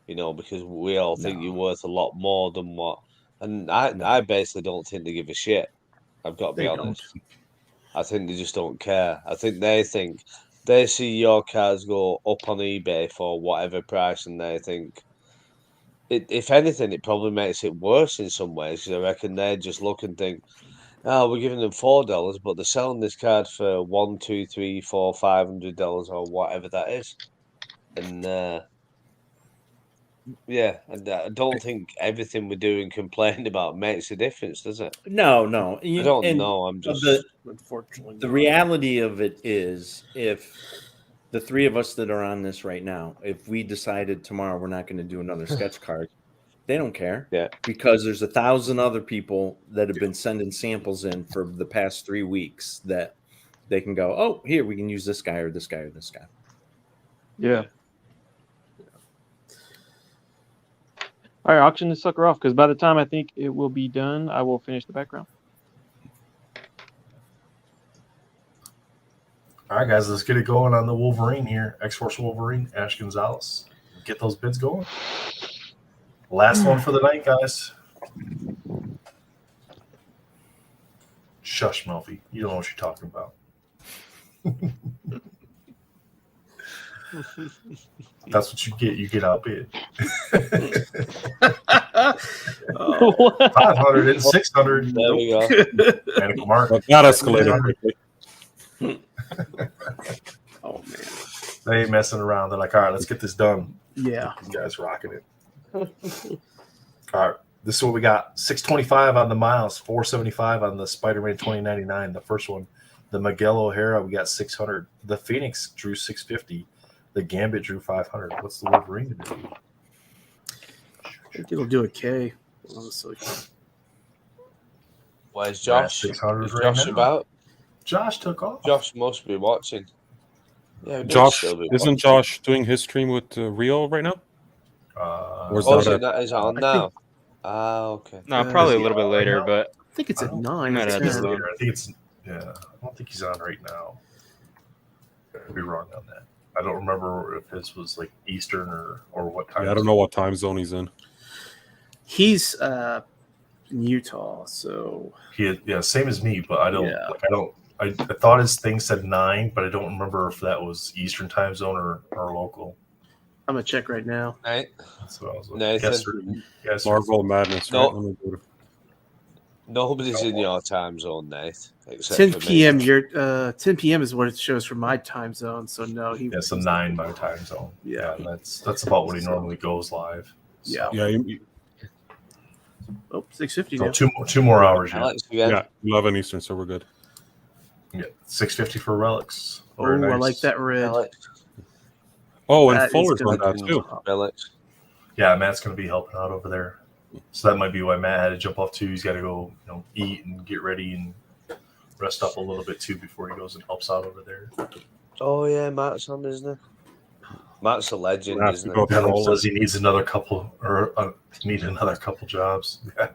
you know, because we all think you're worth a lot more than what, and I basically don't think they give a shit. I've got to be They honest. I think they just don't care. I think they see your cards go up on eBay for whatever price, and they think, if anything, it probably makes it worse in some ways. 'Cause I reckon they just look and think, "Oh, we're giving them $4, but they're selling this card for $1, $2, $3, $4, $500 or whatever that is." And yeah, and I don't think everything we're doing, complaining about, makes a difference, does it? No. I don't know. I'm just unfortunately. The reality of it is, if the three of us that are on this right now, if we decided tomorrow we're not going to do another sketch card, they don't care. Yeah. Because there's 1,000 other people that have been sending samples in for the past 3 weeks that they can go, oh, here, we can use this guy or this guy or this guy. Yeah. All right, auction this sucker off, because by the time I think it will be done, I will finish the background. All right, guys, let's get it going on the Wolverine here. X-Force Wolverine, Ash Gonzales. Get those bids going. Last one for the night, guys. Shush, Melfi. You don't know what you're talking about. That's what you get. You get outbid. 500 and 600. There we go. Medical mark. That escalated quickly. Oh man. They ain't messing around. They're like, all right, let's get this done. Yeah. These guys rocking it. All right. This is what we got. 625 on the Miles, 475 on the Spider-Man 2099. The first one. The Miguel O'Hara, we got 600. The Phoenix drew 650. The Gambit drew 500. What's the Wolverine going to do? I think it'll do a K, honestly. Where's We're at Josh? 600 Is right Josh now. about? Josh took off. Josh must be watching. Yeah, he must Josh, still be isn't watching. Josh doing his stream with Rio right now? Or is Oh, that is it on now? Okay. No, probably a he little bit on right later, now? but I think it's at 9 I or might have 10. that wrong. I think it's, yeah, I don't think he's on right now. I'd be wrong on that. I don't remember if his was like Eastern or what time. I don't know what time zone he's in. He's in Utah, so Yeah, same as me, but I don't. Yeah. Like, I thought his thing said 9, but I don't remember if that was Eastern time zone or local. I'm gonna check right now. Right. That's what I was looking. Nathan. Yes, sir. Marvel Madness, No. right? Let me go to- Nobody's in your time zone, Nate. Except 10 for me. p.m. Your 10 p.m. is what it shows for my time zone. So no, Yeah, so 9 my time zone. Yeah. Yeah, that's about what he normally goes live. So, Yeah. Yeah, Oh, 6:50 so now. two more hours. Yeah, Alex again. yeah, 11 Eastern, so we're good. yeah, 650 for relics. Oh, Very I nice. like that red. Alex. Oh, and That is Fuller's gonna on that too. Alex. Yeah, Matt's going to be helping out over there. So that might be why Matt had to jump off too. He's got to go, eat and get ready and rest up a little bit too before he goes and helps out over there. Oh yeah, Matt's on, isn't he? Matt's a legend, We'll have to isn't go he? through Adam all says he needs another couple, jobs. Yeah.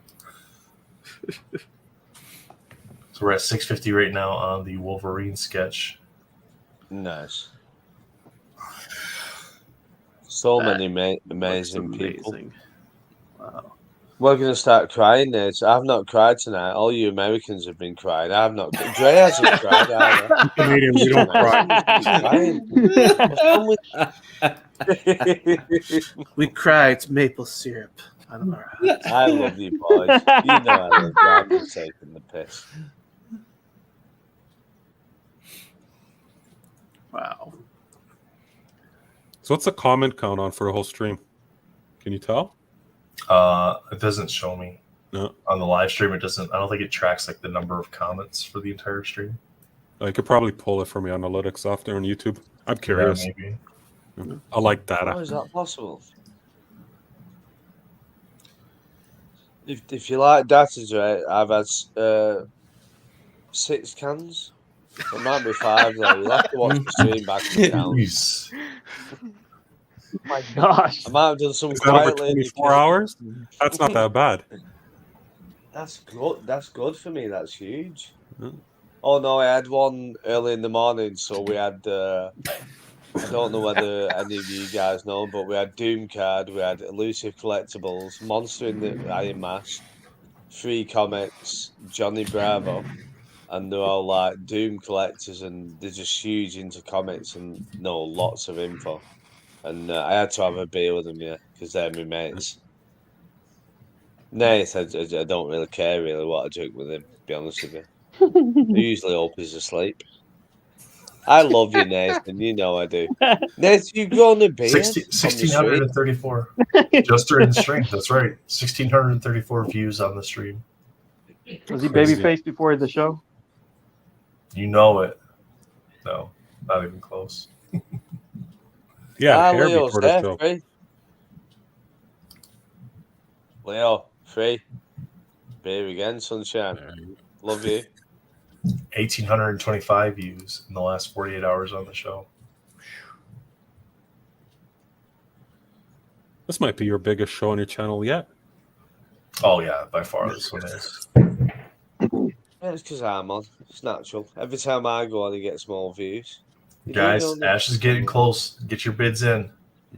So we're at 650 right now on the Wolverine sketch. Nice. So many amazing Looks people. amazing. Wow. We're going to start crying, Nate. I've not cried tonight. All you Americans have been crying. I've not. Dre hasn't cried either. Canadian, we don't We cry. It's maple syrup. I'm all right. I love you, boys. You know I love you. I'm just taking the piss. Wow. So what's the comment count on for the whole stream? Can you tell? It doesn't show me. No. On the live stream, it doesn't. I don't think it tracks like the number of comments for the entire stream. I could probably pull it from your analytics off there on YouTube. I'm Yeah, curious. maybe. I like data. How is that possible? If you like data, right, I've had 6 cans. It might be 5 though. You'll have to watch the stream back and count. Jeez. My gosh. I might have done some Is that over quietly. in the 24 kitchen. hours? That's not that bad. That's good. That's good for me. That's huge. Mm. Oh no, I had one early in the morning. So we had. I don't know whether any of you guys know, but we had Doom Card, we had Elusive Collectibles, Monster in the Iron Mask, 3 comics, Johnny Bravo, and they're all like Doom collectors, and they're just huge into comics and know lots of info. And I had to have a beer with them, yeah, because they're my mates. Nate, I don't really care really what I drink with him, to be honest with you. I usually hope he's asleep. I love you, Nathan. You know I do. Nathan, you grown a beard? 1,634 just during the stream. That's right. 1,634 views on the stream. Was he Crazy. babyface before the show? You know it. No, not even close. Yeah, hair Leo's before the there, show. free. Leo, free. Beer again, sunshine. Love you. 1,825 views in the last 48 hours on the show. This might be your biggest show on your channel yet. Oh yeah, by far this one is. Yeah, it's because I'm on. It's natural. Every time I go on, he gets more views. You do Guys, know that? Ash is getting close. Get your bids in. I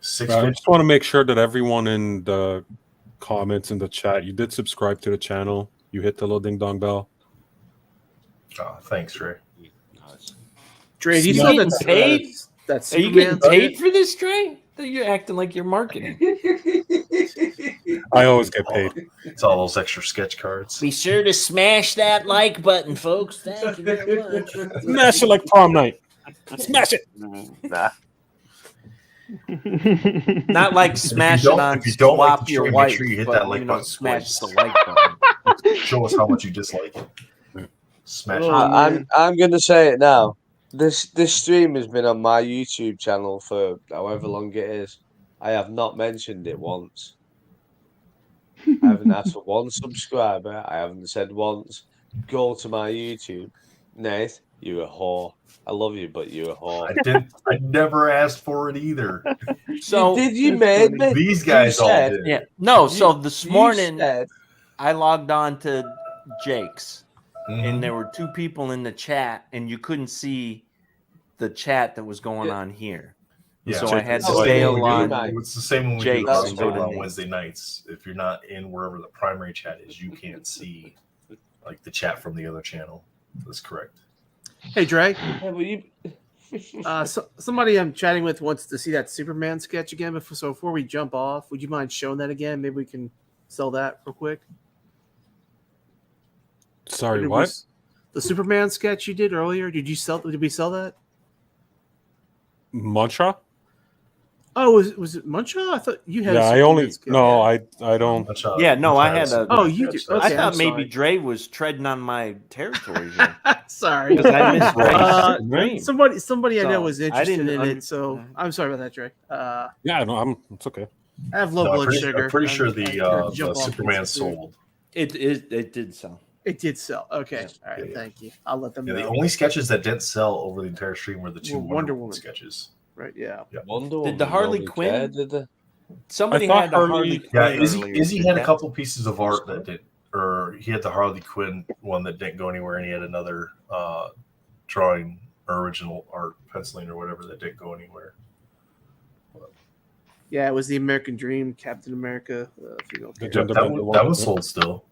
650. just want to make sure that everyone in the comments in the chat, you did subscribe to the channel. You hit the little ding dong bell. Oh, thanks, Ray. Nice. Dre, do you You saw getting that paid? that Are you Superman? getting paid for this, Trey? You're acting like you're marketing. I always get paid. It's all those extra sketch cards. Be sure to smash that like button, folks. Thank you very much. Smash it like prom night. Smash it. Nah. Not like smash it on if you don't like swap the your stream, wife, make sure you hit but, that like you know, button smash twice. the like button. Show us how much you dislike it. Smash it. I'm gonna say it now. This stream has been on my YouTube channel for however long it is. I have not mentioned it once. I haven't asked for one subscriber. I haven't said once, go to my YouTube. Nate, you're a whore. I love you, but you're a whore. I never asked for it either. So you made me. These guys all said- did. Yeah. No, so this You morning said- I logged on to Jake's Mhm. and there were 2 people in the chat and you couldn't see the chat that was going on here. Yeah. So I had That's to what bail we do, on mate. It's the same when we Jake, do the that's Round what Table it on is. Wednesday nights. If you're not in wherever the primary chat is, you can't see like the chat from the other channel. That's correct. Hey, Dre. Yeah, but you... Somebody I'm chatting with wants to see that Superman sketch again. Before we jump off, would you mind showing that again? Maybe we can sell that real quick. Sorry, Did what? the Superman sketch you did earlier? Did we sell that? Mantra? Oh, was it Muncha? I thought you had. Yeah, a I only Superman sketch. no, I don't. Yeah, no, I had a. Oh, you do. I Okay, thought I'm maybe sorry. Dre was treading on my territory here. Sorry, because I missed Dre's stream. Somebody I know So, was I interested didn't in under- it, so I'm sorry about that, Dre. Yeah, no, it's okay. I have low No, blood sugar. I'm pretty sure I the had to jump off Superman pizza food. sold. It did sell. It did sell. Okay, all right, thank you. I'll let them Yeah, know. the only sketches that didn't sell over the entire stream were the 2 Were Wonder Woman sketches. Right? Yeah. Wonder Did the Woman, Harley nobody Quinn? cared, did they? Somebody I thought had the Harley Quinn. Yeah, earlier. Izzy Did had a that- couple pieces of art that did, or he had the Harley Quinn one that didn't go anywhere, and he had another drawing or original art penciling or whatever that didn't go anywhere. Yeah, it was the American Dream, Captain America. If you don't care. Agenda That Bender one, that one. was sold still.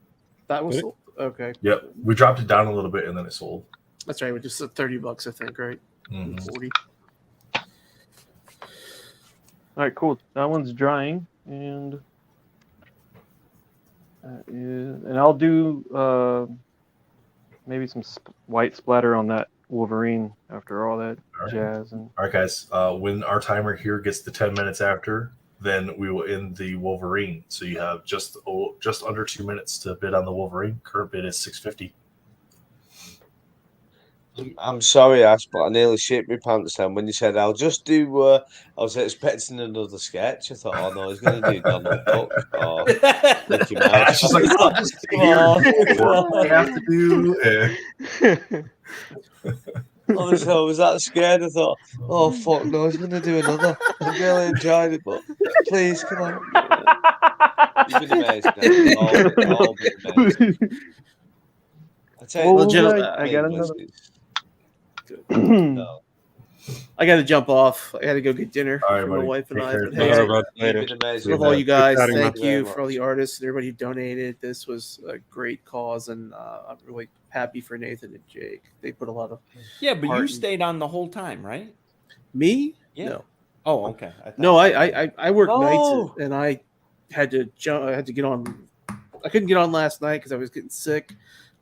That was Did it? sold. Okay, Yep, we dropped it down a little bit and then it sold. that's right. With just $30, I think, right? Mhm. 40. All right, cool. That one's drying, and and I'll do maybe some white splatter on that Wolverine after all that All right. jazz. And All right, guys. When our timer here gets to 10 minutes after, then we will end the Wolverine. So you have just under 2 minutes to bid on the Wolverine. Current bid is $650. I'm sorry, Ash, but I nearly shit my pants then when you said I'll just do. I was expecting another sketch. I thought, oh no, he's going to do Donald Duck or Mickey Mouse. Ash is like, I'll just stay here and do what I have to do. Honestly, I was that scared. I thought, oh fuck no, he's going to do another. I really enjoyed it, but please, come on. You've been amazing. You've all been amazing. I tell you, Well, gentlemen, I got another. No. I got to jump off. I got to go get dinner All right, for my buddy. wife and Take I. care. But Later, hey, bud. You've Later. been amazing. love all you guys. chatting, man. Thank you Very for all much. the artists and everybody who donated. This was a great cause, and I'm really happy for Nathan and Jake. They put a lot of Yeah, but you heart in- stayed on the whole time, right? me. Yeah. No, Oh, okay. no, I work No. nights, and I had to jump. I had to get on. I couldn't get on last night because I was getting sick.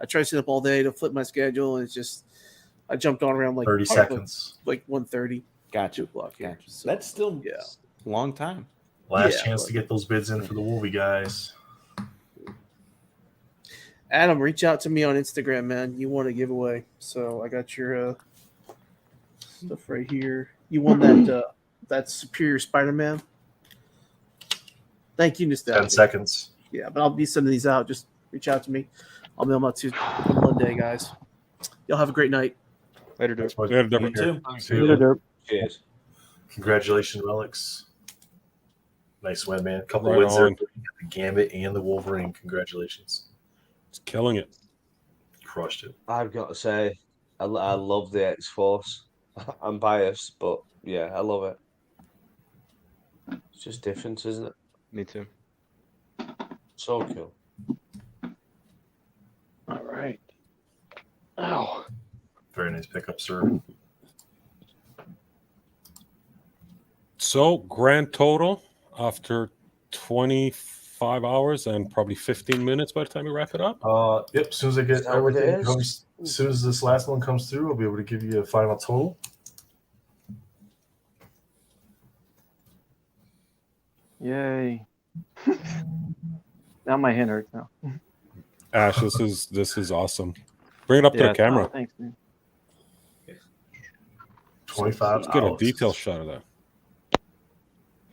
I tried to sit up all day to flip my schedule, and it's just I jumped on around like 30 probably seconds. like 1:30, 2 Gotcha. o'clock here. Gotcha. So, That's still yeah. a long time. Last Yeah, chance but- to get those bids in for the Wolvie guys. Adam, reach out to me on Instagram, man. You want a giveaway, so I got your stuff right here. You won that Superior Spider-Man. Thank you, 10 Nostalgia. seconds. Yeah, but I'll be sending these out. Just reach out to me. I'll mail them out to you on Monday, guys. Y'all have a great night. Later, Dirk. Later, Dirk. You too. See you Later, later. Dirk. Cheers. Congratulations, Relics. Nice win, man. Couple Right wins there. on. The Gambit and the Wolverine. Congratulations. It's killing it. Crushed it. I've got to say, I love the X-Force. I'm biased, but yeah, I love it. It's just different, isn't it? Me too. So cool. All right. Ow. Very nice pickup, sir. So, grand total after 25 hours and probably 15 minutes by the time we wrap it up. Yep. As soon as I get Is that what it everything is? comes, as soon as this last one comes through, I'll be able to give you a final total. Yay. Now my hand hurts now. Ash, this is awesome. Bring it up to the camera. Thanks, man. 25 Let's get a hours. detail shot of that.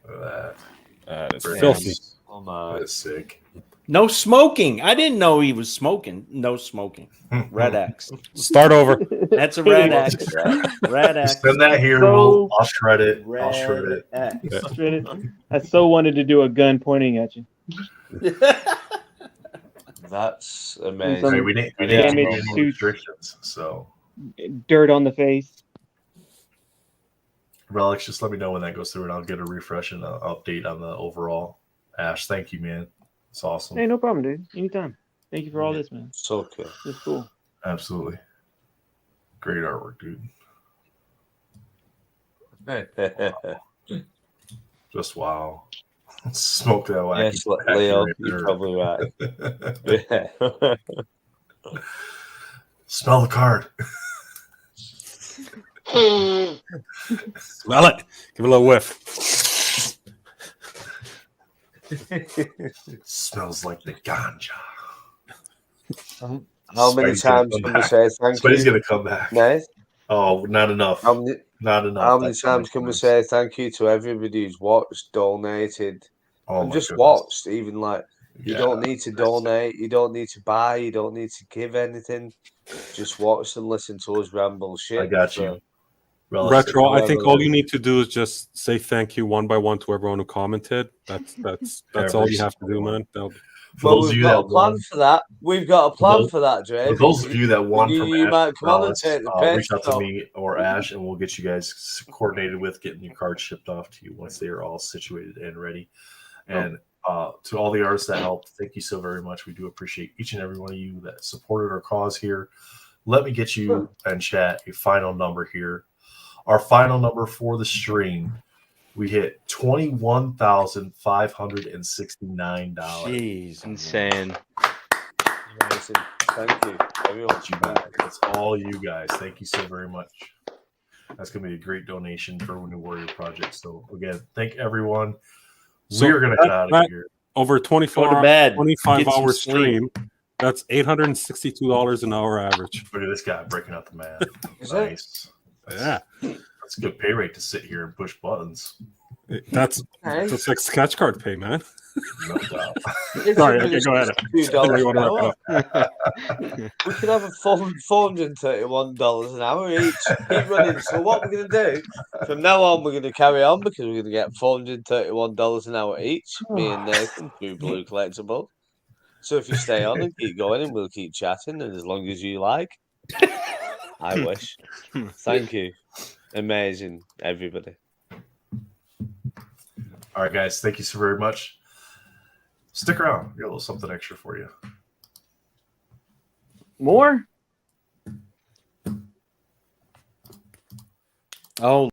Look at That is Very filthy. nice. Oh that. my. That is sick. No smoking. I didn't know he was smoking. No smoking. Red X. Start over. That's a red X. Red X. Just send that here. So- I'll shred it. I'll shred Red it. X. Shredded. I so wanted to do a gun pointing at you. That's Some- amazing. Hey, we need Damaged to know suits. restrictions. So, Dirt on the face. Relics, just let me know when that goes through, and I'll get a refresh and an update on the overall. Ash, thank you, man. It's awesome. Hey, no problem, dude. Anytime. Thank you for all this, man. So cool. It's cool. Absolutely. Great artwork, dude. Just wow. Smoke that wacky. Yes, wacky Leo, right you're there. probably right. Yeah. Smell the card. Smell it. Give it a little whiff. Smells like the ganja. How many Spidey's gonna times come can we back. say thank Spidey's you? gonna come back. Nice. Oh, not enough. How many, Not enough. how many That's times can we nice. say thank you to everybody who's watched, donated, Oh and my just goodness. watched? Even like you Yeah. don't need to donate, you don't need to buy, you don't need to give anything. Just watch and listen to us ramble shit. I got for you. Relics. Retro, I think however all long. you need to do is just say thank you one by one to everyone who commented. That's all you have to do, man. For Well, those of we've you got that a plan want, for that. We've got a plan those- for that, Dre. for those of you that won from you Ash might come on and Morales, take the reach piss. out to So- me or Ash, and we'll get you guys coordinated with getting your cards shipped off to you once they are all situated and ready. And to all the artists that helped, thank you so very much. We do appreciate each and every one of you that supported our cause here. Let me get you and chat a final number here. Our final number for the stream, we hit $21,569. Jeez. Insane. Amazing. Thank you, everyone. That's you guys. That's all you guys. Thank you so very much. That's going to be a great donation for New Warrior Project. So again, thank everyone. So We're gonna get out of that here. over Go to 24 bed. 25 Get some hour sleep. stream, that's $862 an hour average. Look at this guy breaking out the math. Is it? Nice. Yeah. That's a good pay rate to sit here and push buttons. That's Okay. like sketch card pay, man. No doubt. Sorry, okay, go ahead. $2 You an wanna wrap hour. it up? We could have a $431 an hour each. Keep running. So what we're gonna do from now on, we're gonna carry on because we're gonna get $431 an hour each. Me and Nathan through Blue Collectible. So if you stay on and keep going, and we'll keep chatting, and as long as you like, I wish. Thank you. Amazing, everybody. All right, guys. Thank you so very much. Stick around. We got a little something extra for you. More? Oh,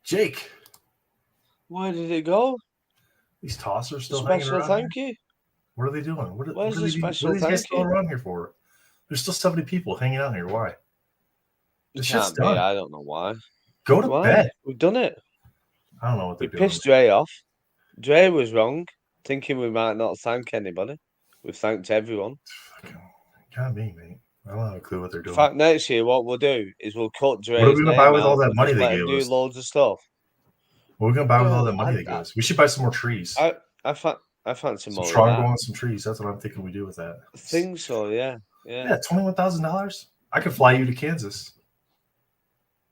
Jake, Where did it go? these tossers The still hanging special around thank here? you. What are they doing? Where's the special what are these guys thank still you? around here for? There's still 70 people hanging out here. Why? It This shit's can't be. done. I don't know why. Go to Why? bed. We've done it. I don't know what We they're doing. pissed Dre off. Dre was wrong, thinking we might not thank anybody. We've thanked everyone. Can't be, mate. I don't have a clue what they're In doing. fact, next year, what we'll do is we'll cut Dre's What are we gonna name buy with out all that and money just they let him gave do us? loads of stuff. What are we gonna buy with all that Well, money they gave us? We should buy some more trees. I fancy Some more of Tron that. and some trees. That's what I'm thinking we do with that. I think so, yeah. Yeah, $21,000. I could fly you to Kansas.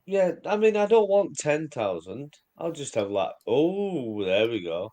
Yeah, I mean, I don't want 10,000. I'll just have like, oh, there we go.